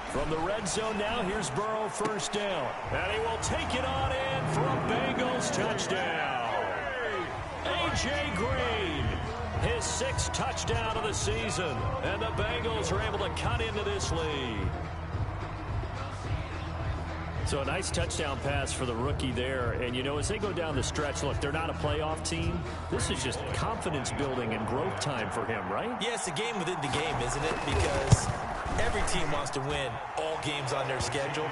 From the red zone now, here's Burrow, 1st down. And he will take it on in for a Bengals touchdown. A.J. Green, his 6th touchdown of the season. And the Bengals are able to cut into this lead. So a nice touchdown pass for the rookie there. And, you know, as they go down the stretch, look, they're not a playoff team. This is just confidence building and growth time for him, right? Yeah, it's a game within the game, isn't it? Because every team wants to win all games on their schedule.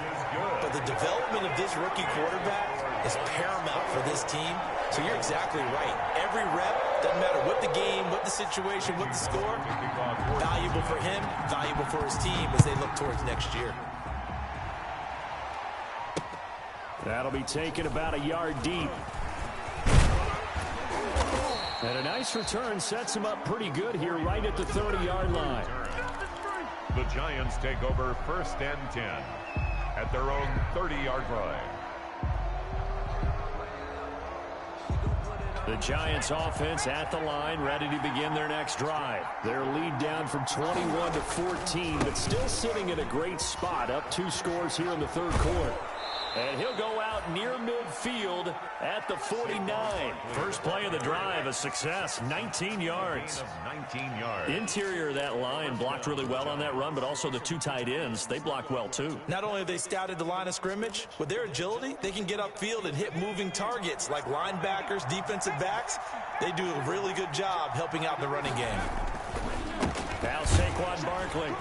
But the development of this rookie quarterback is paramount for this team. So you're exactly right. Every rep, doesn't matter what the game, what the situation, what the score, valuable for him, valuable for his team as they look towards next year. That'll be taken about a yard deep. And a nice return sets him up pretty good here right at the 30-yard line. The Giants take over 1st and 10. at their own 30-yard line. The Giants offense at the line, ready to begin their next drive. Their lead down from 21 to 14, but still sitting in a great spot, up 2 scores here in the third quarter. And he'll go out near midfield at the 49. First play of the drive, a success, 19 yards. 19 yards. Interior of that line blocked really well on that run, but also the 2 tight ends, they blocked well too. Not only have they scouted the line of scrimmage, with their agility, they can get upfield and hit moving targets like linebackers, defensive backs. They do a really good job helping out the running game. Now Saquon Barkley.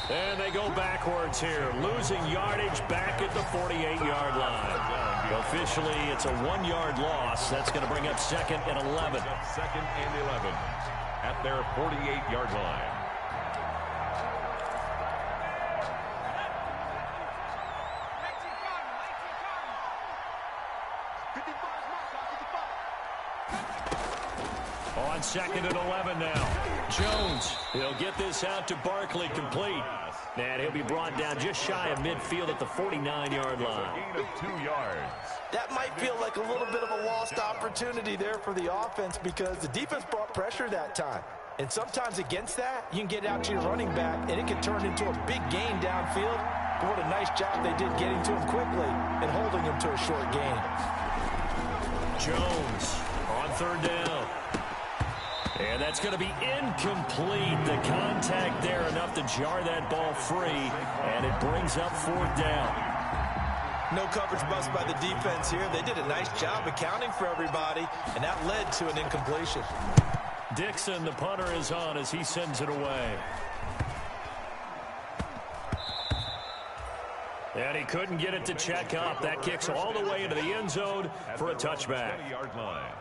And they go backwards here, losing yardage back at the 48-yard line. Officially, it's a 1-yard loss. That's going to bring up 2nd and 11. 2nd and 11 at their 48-yard line. On 2nd and 11 now. Jones, he'll get this out to Barkley, complete. And he'll be brought down just shy of midfield at the 49-yard line. Gain of 2 yards. That might feel like a little bit of a lost opportunity there for the offense because the defense brought pressure that time. And sometimes against that, you can get out to your running back, and it can turn into a big gain downfield. But what a nice job they did getting to him quickly and holding him to a short gain. Jones on 3rd down. And that's going to be incomplete. The contact there enough to jar that ball free, and it brings up 4th down. No coverage bust by the defense here. They did a nice job accounting for everybody, and that led to an incompletion. Dixon, the punter, is on as he sends it away. And he couldn't get it to check up. That kicks all the way into the end zone for a touchback. 20-yard line.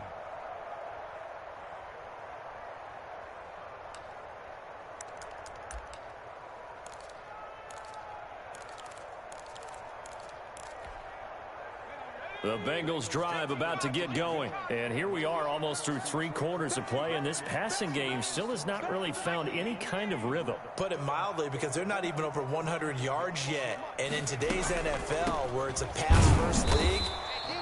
The Bengals drive about to get going. And here we are almost through 3 quarters of play, and this passing game still has not really found any kind of rhythm. Put it mildly, because they're not even over 100 yards yet. And in today's NFL, where it's a pass-first league,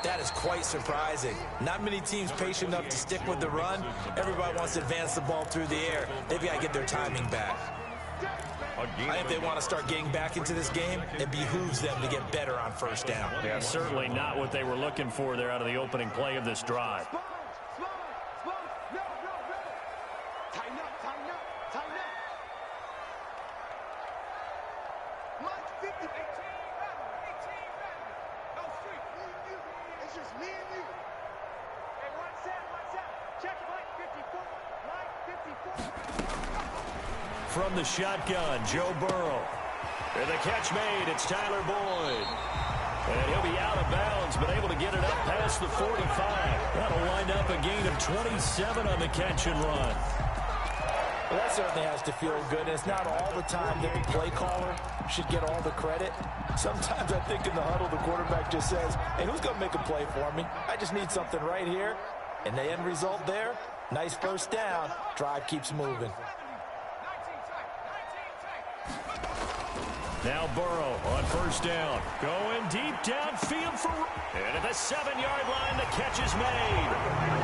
that is quite surprising. Not many teams patient enough to stick with the run. Everybody wants to advance the ball through the air. They've got to get their timing back. I think they want to start getting back into this game. It behooves them to get better on 1st down. Yeah, certainly not what they were looking for there out of the opening play of this drive. From the shotgun, Joe Burrow. And the catch made, it's Tyler Boyd. And he'll be out of bounds, but able to get it up past the 45. That'll wind up a gain of 27 on the catch and run. Well, that certainly has to feel good. And it's not all the time that the play caller should get all the credit. Sometimes I think in the huddle, the quarterback just says, hey, who's going to make a play for me? I just need something right here. And the end result there, nice 1st down. Drive keeps moving. Now Burrow on 1st down. Going deep downfield for... And at the 7-yard line, the catch is made.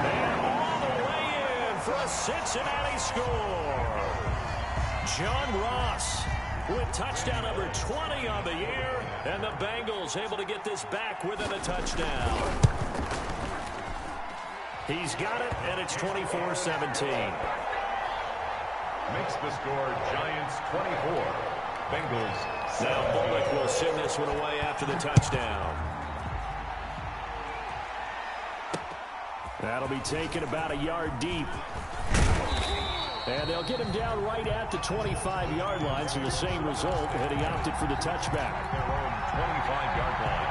And all the way in for a Cincinnati score. John Ross with touchdown number 20 on the year. And the Bengals able to get this back within a touchdown. He's got it, and it's 24-17. Makes the score Giants 24. Bengals. Now Bullock will send this one away after the touchdown. That'll be taken about a yard deep. And they'll get him down right at the 25-yard line, so the same result, and he opted for the touchback. Their own 25-yard line.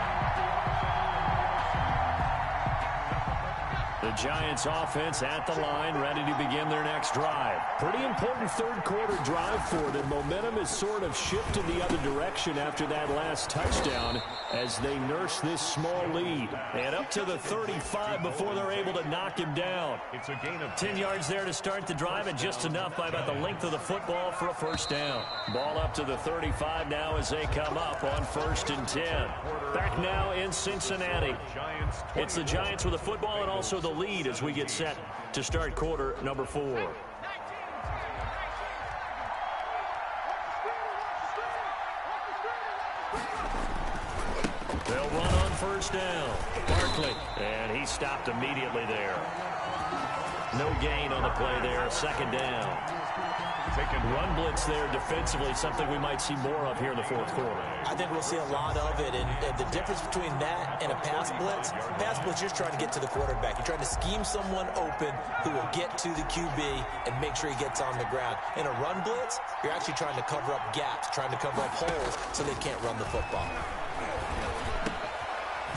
The Giants offense at the line, ready to begin their next drive. Pretty important third-quarter drive for them. Momentum has sort of shifted the other direction after that last touchdown as they nurse this small lead. And up to the 35 before they're able to knock him down. It's a gain of 10 yards there to start the drive, and just enough by about the length of the football for a first down. Ball up to the 35 now as they come up on 1st and 10. Back now in Cincinnati. It's the Giants with the football and also the lead as we get set to start quarter number 4. They'll run on first down. Barkley, and he stopped immediately there. No gain on the play there. 2nd down. Run blitz there defensively, something we might see more of here in the 4th quarter. I think we'll see a lot of it, and the difference between that and a pass blitz, you're just trying to get to the quarterback. You're trying to scheme someone open who will get to the QB and make sure he gets on the ground. In a run blitz, you're actually trying to cover up gaps, trying to cover up holes so they can't run the football.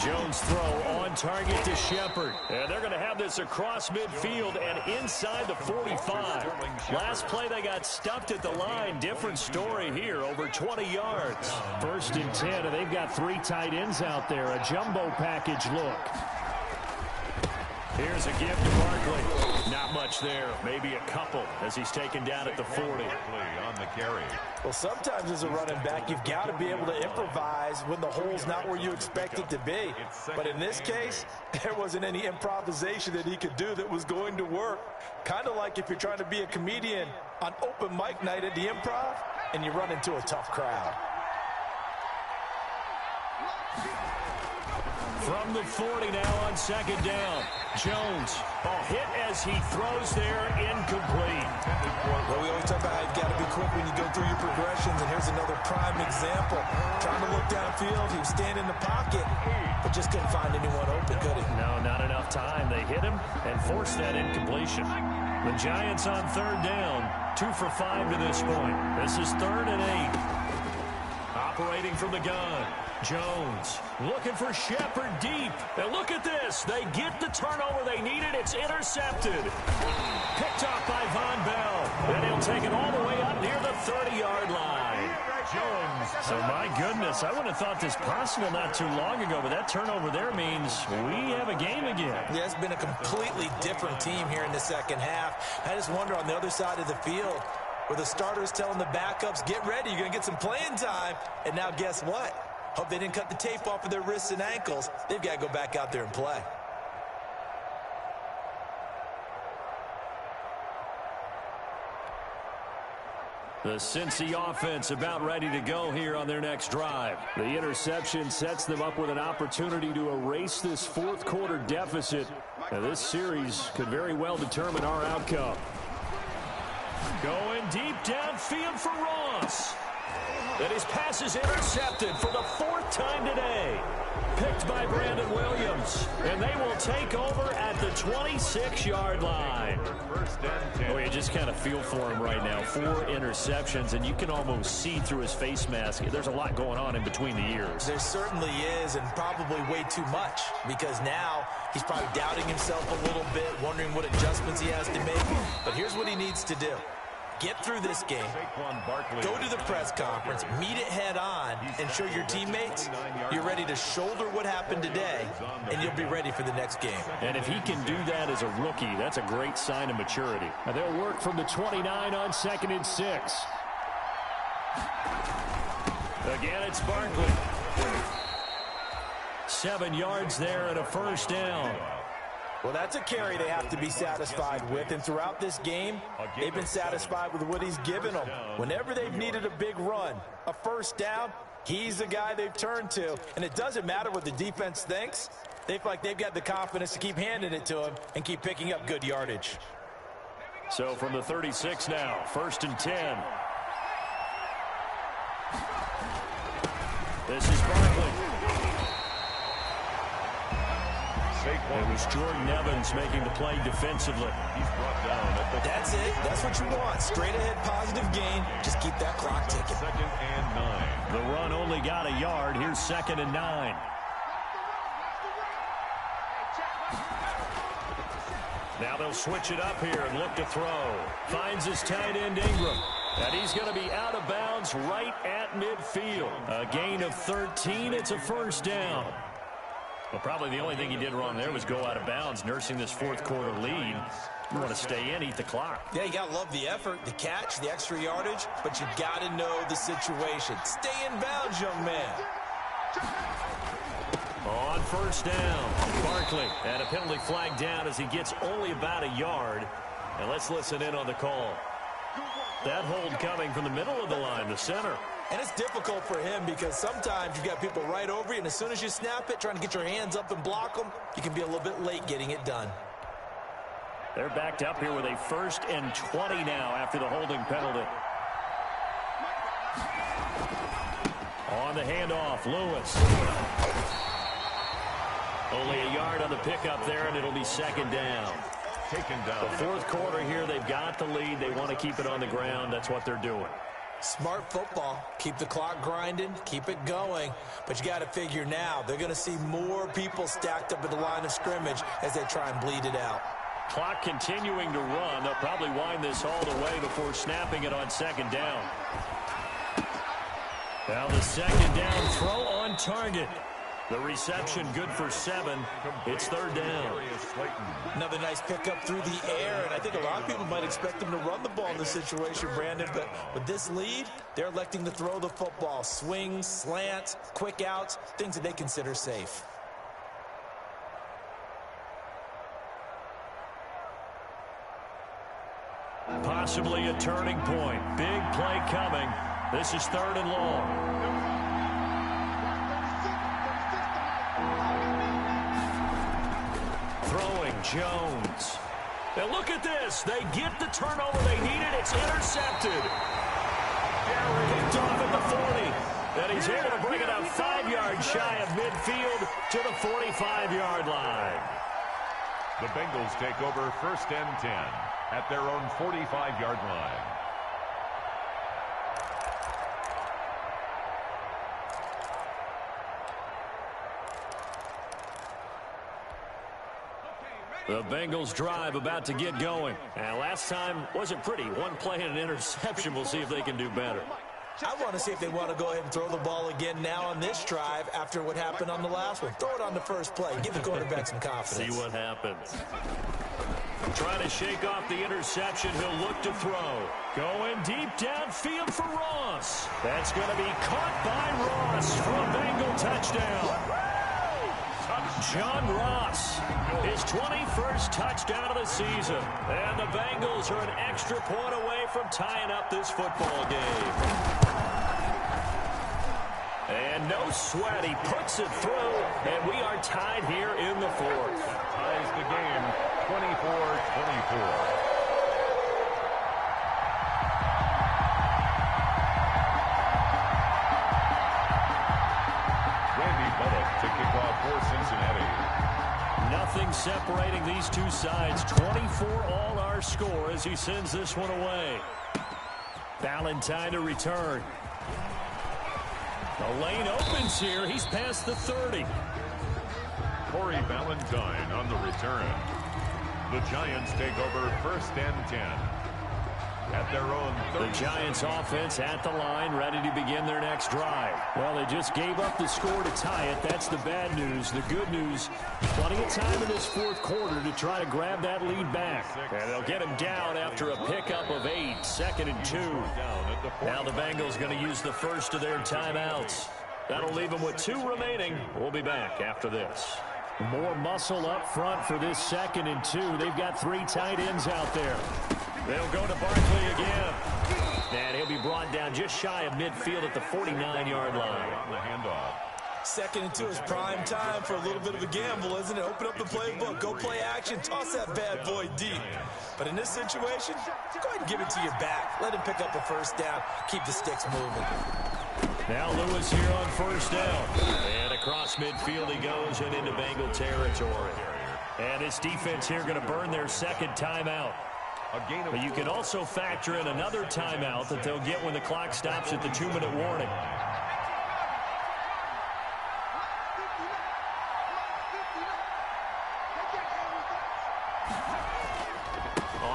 Jones throw on target to Shepard. And they're going to have this across midfield and inside the 45. Last play they got stuffed at the line. Different story here, over 20 yards. 1st and 10, and they've got 3 tight ends out there. A jumbo package look. Here's a give to Barkley. Not much there. Maybe a couple as he's taken down at the 40. on the carry. Well, sometimes as a running back, you've got to be able to improvise when the hole's not where you expect it to be. But in this case, there wasn't any improvisation that he could do that was going to work. Kind of like if you're trying to be a comedian on open mic night at the Improv and you run into a tough crowd. From the 40 now on 2nd down. Jones, hit as he throws there, incomplete. Well, we always talk about how you've got to be quick when you go through your progressions, and here's another prime example. Trying to look downfield, he was standing in the pocket, but just couldn't find anyone open, could he? No, not enough time. They hit him and forced that incompletion. The Giants on 3rd down, 2 for 5 to this point. This is 3rd and 8. Operating from the gun. Jones looking for Shepard deep. And look at this. They get the turnover they needed. It's intercepted. Picked off by Von Bell. And he'll take it all the way up near the 30-yard line. Jones. So, my goodness, I wouldn't have thought this possible not too long ago, but that turnover there means we have a game again. Yeah, it's been a completely different team here in the 2nd half. I just wonder on the other side of the field, where the starters telling the backups, get ready, you're going to get some playing time. And now guess what? Hope they didn't cut the tape off of their wrists and ankles. They've got to go back out there and play. The Cincy offense about ready to go here on their next drive. The interception sets them up with an opportunity to erase this 4th quarter deficit. Now, this series could very well determine our outcome. Going deep downfield for Ross. And his pass is intercepted for the 4th time today. Picked by Brandon Williams. And they will take over at the 26-yard line. Oh, you just kind of feel for him right now. 4 interceptions, and you can almost see through his face mask. There's a lot going on in between the ears. There certainly is, and probably way too much, because now he's probably doubting himself a little bit, wondering what adjustments he has to make. But here's what he needs to do. Get through this game, go to the press conference, meet it head on, and show your teammates you're ready to shoulder what happened today, and you'll be ready for the next game. And if he can do that as a rookie, that's a great sign of maturity. Now they'll work from the 29 on 2nd and 6. Again, it's Barkley. 7 yards there and a 1st down. Well, that's a carry they have to be satisfied with, and throughout this game, they've been satisfied with what he's given them. Whenever they've needed a big run, a 1st down, he's the guy they've turned to, and it doesn't matter what the defense thinks. They feel like they've got the confidence to keep handing it to him and keep picking up good yardage. So from the 36 now, 1st and 10. This is Barkley. It was Jordan Evans making the play defensively. He's brought down at the... That's it. That's what you want. Straight ahead positive gain. Just keep that clock ticking. 2nd and 9. The run only got a yard. Here's 2nd and 9. Now they'll switch it up here and look to throw. Finds his tight end, Ingram. And he's going to be out of bounds right at midfield. A gain of 13. It's a first down. Well, probably the only thing he did wrong there was go out of bounds, nursing this fourth quarter lead. You want to stay in, eat the clock. Yeah, you got to love the effort, the catch, the extra yardage, but you got to know the situation. Stay in bounds, young man. On first down, Barkley, and a penalty flag down as he gets only about a yard. And let's listen in on the call. That hold coming from the middle of the line, the center. And it's difficult for him because sometimes you've got people right over you, and as soon as you snap it, trying to get your hands up and block them, you can be a little bit late getting it done. They're backed up here with a 1st and 20 now after the holding penalty. On the handoff, Lewis. Only a yard on the pickup there, and it'll be second down. Taken down. The fourth quarter here, they've got the lead. They want to keep it on the ground. That's what they're doing. Smart football. Keep the clock grinding. Keep it going. But you got to figure now, they're going to see more people stacked up at the line of scrimmage as they try and bleed it out. Clock continuing to run. They'll probably wind this all the way before snapping it on second down. Now the second down throw on target. The reception good for 7. It's third down. Another nice pickup through the air, and I think a lot of people might expect them to run the ball in this situation, Brandon, but with this lead, they're electing to throw the football. Swings, slants, quick outs, things that they consider safe. Possibly a turning point. Big play coming. This is 3rd and long. Throwing, Jones. Now look at this. They get the turnover they needed. It's intercepted. Picked off at the 40. And he's able to bring it up 5 yards shy of midfield to the 45-yard line. The Bengals take over 1st and 10 at their own 45-yard line. The Bengals drive about to get going. And last time wasn't pretty. One play and an interception. We'll see if they can do better. I want to see if they want to go ahead and throw the ball again now on this drive after what happened on the last one. Throw it on the first play. Give the quarterback some confidence. See what happens. Trying to shake off the interception. He'll look to throw. Going deep downfield for Ross. That's going to be caught by Ross for a Bengal touchdown. John Ross, his 21st touchdown of the season. And the Bengals are an extra point away from tying up this football game. And no sweat, he puts it through, and we are tied here in the 4th. Ties the game 24-24. Nothing separating these two sides. 24 all our score as he sends this one away. Valentine to return. The lane opens here. He's past the 30. Corey Valentine on the return. The Giants take over 1st and 10 at their own 30. The Giants offense at the line, ready to begin their next drive. Well, they just gave up the score to tie it. That's the bad news. The good news, plenty of time in this fourth quarter to try to grab that lead back. And they'll get him down after a pickup of 8, 2nd and 2. Now the Bengals going to use the first of their timeouts. That'll leave them with 2 remaining. We'll be back after this. More muscle up front for this 2nd and 2. They've got 3 tight ends out there. They'll go to Barkley again. And he'll be brought down just shy of midfield at the 49-yard line. On the handoff. 2nd and 2 is prime time for a little bit of a gamble, isn't it? Open up the playbook, go play action, toss that bad boy deep. But in this situation, go ahead and give it to your back. Let him pick up a first down. Keep the sticks moving. Now Lewis here on first down. And across midfield he goes and into Bengal territory. And this defense here going to burn their 2nd timeout. But you can also factor in another timeout that they'll get when the clock stops at the 2-minute warning.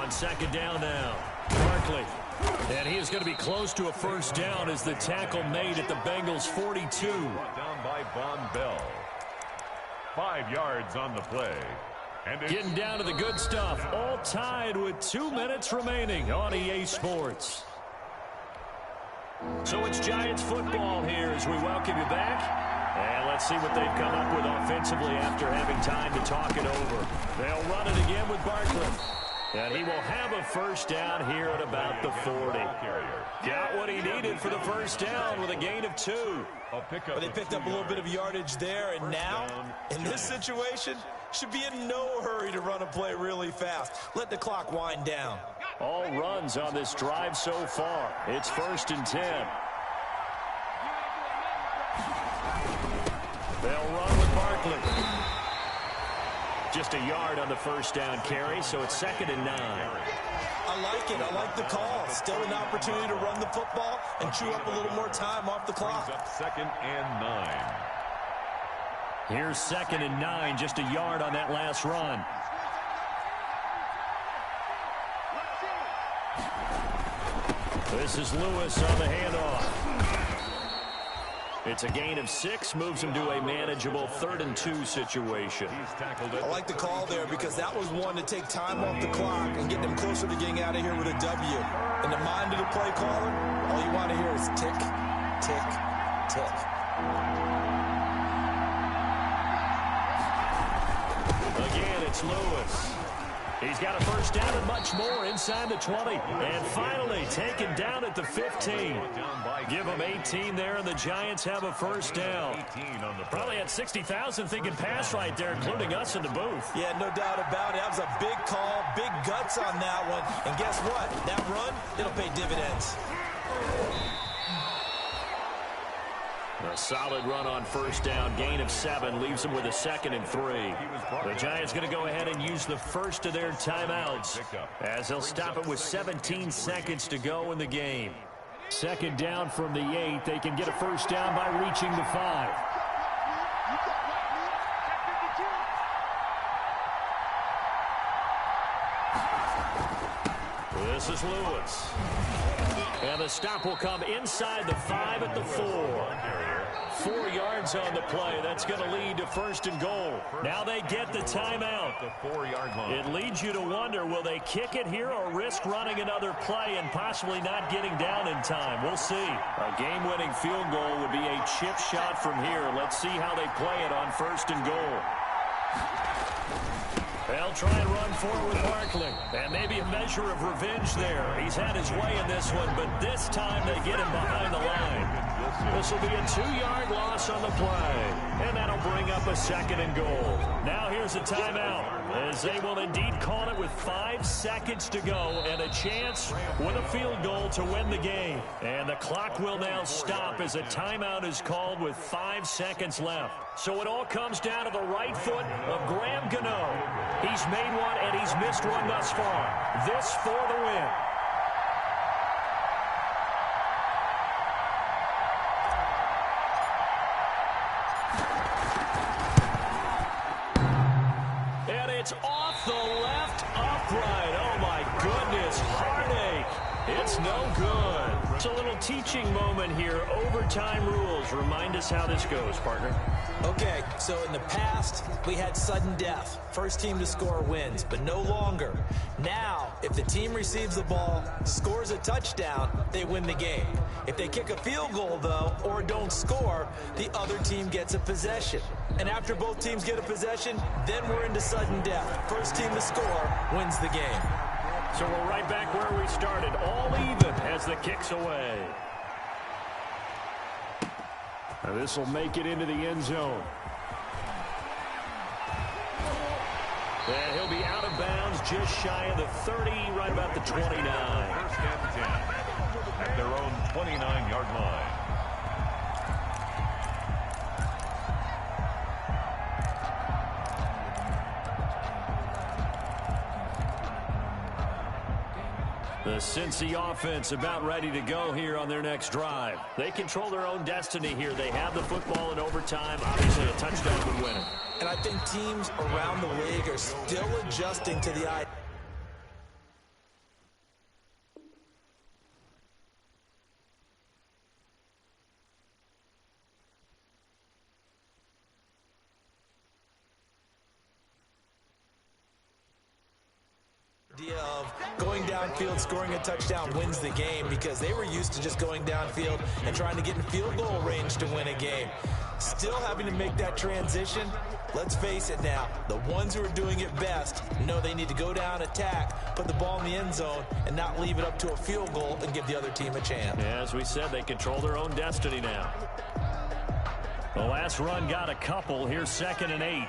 On second down now, Barkley. And he is going to be close to a first down as the tackle made at the Bengals' 42. Down by Von Bell. 5 yards on the play. And getting down to the good stuff. All tied with 2 minutes remaining on EA Sports. So it's Giants football here as we welcome you back. And let's see what they've come up with offensively after having time to talk it over. They'll run it again with Barkley. And he will have a first down here at about the 40. Got what he needed for the first down with a gain of 2. But they picked up a little bit of yardage there, and now, in this situation, should be in no hurry to run a play really fast. Let the clock wind down. All runs on this drive so far. It's 1st and 10. They'll run with Barkley. Just a yard on the first down carry, so it's 2nd and 9. I like it. I like the call. Still an opportunity to run the football and chew up a little more time off the clock. Up 2nd and 9. Here's 2nd and 9, just a yard on that last run. This is Lewis on the handoff. It's a gain of 6, moves him to a manageable 3rd and 2 situation. I like the call there because that was one to take time off the clock and get them closer to getting out of here with a W. In the mind of the play caller, all you want to hear is tick, tick, tick. Again, it's Lewis. He's got a first down and much more inside the 20. And finally taken down at the 15. Give them 18 there, and the Giants have a first down. Probably had 60,000 thinking pass right there, including us in the booth. Yeah, no doubt about it. That was a big call, big guts on that one. And guess what? That run, it'll pay dividends. A solid run on first down, gain of 7, leaves them with a 2nd and 3. The Giants going to go ahead and use the first of their timeouts as they'll stop it with 17 seconds to go in the game. 2nd down from the 8. They can get a first down by reaching the 5. This is Lewis. And the stop will come inside the 5 at the 4. 4 yards on the play. That's going to lead to 1st and goal. Now they get the timeout. The 4-yard line. It leads you to wonder, will they kick it here or risk running another play and possibly not getting down in time? We'll see. A game-winning field goal would be a chip shot from here. Let's see how they play it on 1st and goal. They'll try and run forward with Barkley. And maybe a measure of revenge there. He's had his way in this one, but this time they get him behind the line. This will be a 2-yard loss on the play. And that'll bring up a 2nd and goal. Now here's a timeout, as they will indeed call it with 5 seconds to go and a chance with a field goal to win the game. And the clock will now stop as a timeout is called with 5 seconds left. So it all comes down to the right foot of Graham Gano. He's made one and he's missed one thus far. This for the win. And it's off the left upright. Oh my goodness, heartache. It's no good. It's a little teaching moment here. Overtime rules. Remind us how this goes, partner. Okay, so in the past, we had sudden death. First team to score wins, but no longer. Now, if the team receives the ball, scores a touchdown, they win the game. If they kick a field goal, though, or don't score, the other team gets a possession. And after both teams get a possession, then we're into sudden death. First team to score wins the game. So we're right back where we started, all even as the kick's away. Now this will make it into the end zone. And he'll be out of bounds just shy of the 30, right about the 29. 1st and 10 at their own 29-yard line. The Cincy offense about ready to go here on their next drive. They control their own destiny here. They have the football in overtime. Obviously, a touchdown would win it. And I think teams around the league are still adjusting to the idea. going downfield, scoring a touchdown wins the game because they were used to just going downfield and trying to get in field goal range to win a game. Still having to make that transition. Let's face it now, the ones who are doing it best know they need to go down, attack, put the ball in the end zone, and not leave it up to a field goal and give the other team a chance. Yeah, as we said, they control their own destiny now. The last run got a couple. Here's 2nd and 8.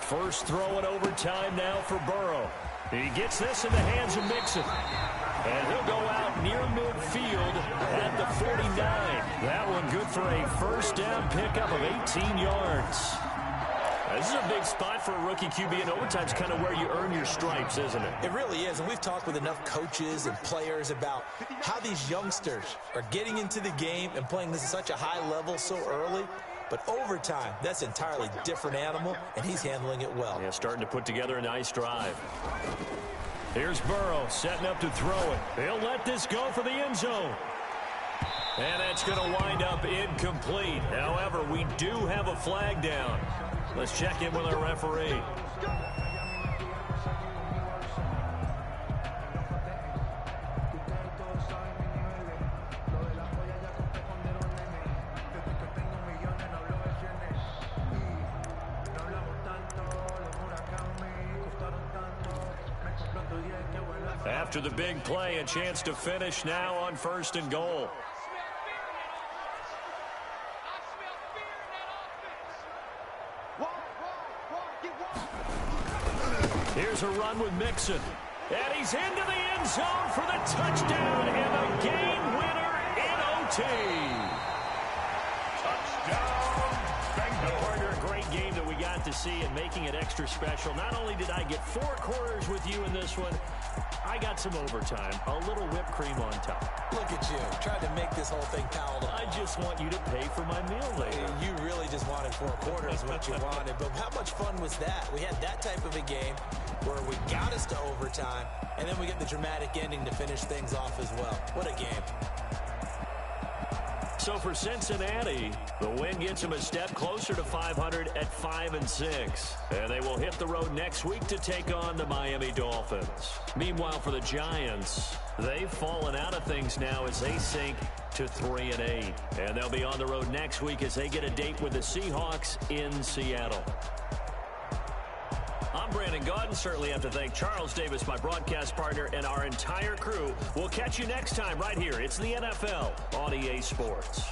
First throw in overtime now for Burrow. He gets this in the hands of Mixon. And he'll go out near midfield at the 49. That one good for a first down pickup of 18 yards. This is a big spot for a rookie QB, and overtime's kind of where you earn your stripes, isn't it? It really is, and we've talked with enough coaches and players about how these youngsters are getting into the game and playing this at such a high level so early. But overtime, that's an entirely different animal, and he's handling it well. Yeah, starting to put together a nice drive. Here's Burrow setting up to throw it. He'll let this go for the end zone. And that's going to wind up incomplete. However, we do have a flag down. Let's check in with our referee. After the big play, a chance to finish now on 1st and goal. Here's a run with Mixon. And he's into the end zone for the touchdown and the game winner in OT. Touchdown, Bengals. A great game that we got to see and making it extra special. Not only did I get 4 quarters with you in this one, I got some overtime, a little whipped cream on top. Look at you, trying to make this whole thing palatable. I just want you to pay for my meal later. You really just wanted 4 quarters what you wanted, but how much fun was that? We had that type of a game where we got us to overtime, and then we get the dramatic ending to finish things off as well. What a game. So for Cincinnati, the win gets them a step closer to 500 at 5-6. And they will hit the road next week to take on the Miami Dolphins. Meanwhile, for the Giants, they've fallen out of things now as they sink to 3-8. And they'll be on the road next week as they get a date with the Seahawks in Seattle. I'm Brandon Gaudin. Certainly have to thank Charles Davis, my broadcast partner, and our entire crew. We'll catch you next time right here. It's the NFL on EA Sports.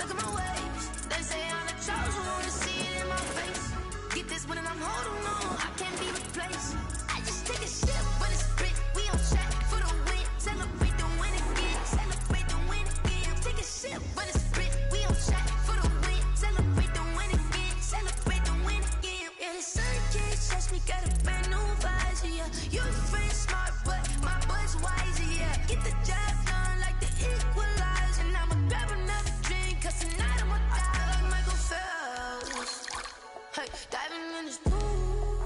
stuck in my ways. They say I'm the chosen one, to see it in my face. Get this one and I'm holding on, I can't be replaced. I just take a sip, but it's split. We on track for the win. Celebrate the win again. Celebrate the win again. Take a sip, but it's split. We on track for the win. Celebrate the win again. Celebrate the win again. Yeah, the sun can't touch me. Got a brand new visor. Yeah, your friend smart, but my boy's wiser. Yeah, get the job done like the equalizer. And I'ma grab another drink, 'cause tonight I'ma die like Michael Phelps. Hey, diving in this pool.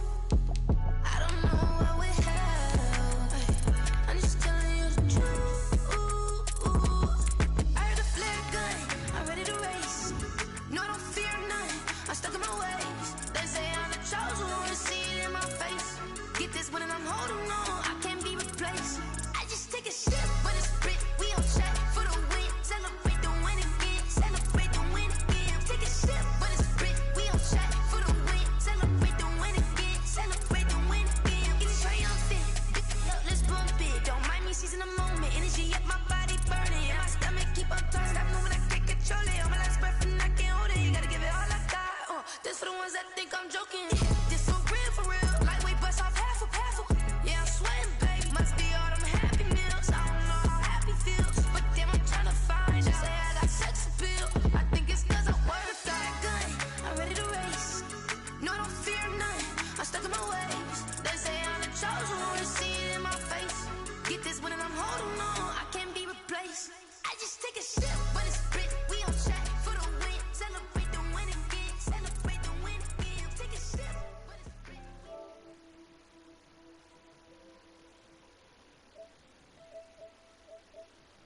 I don't know what we have. Hey, I'm just telling you the truth. I heard a flare gun, I'm ready to race. No, I don't fear none, I'm stuck in my ways. They say I'm the chosen one, to see it in my face. Get this one and I'm holding on.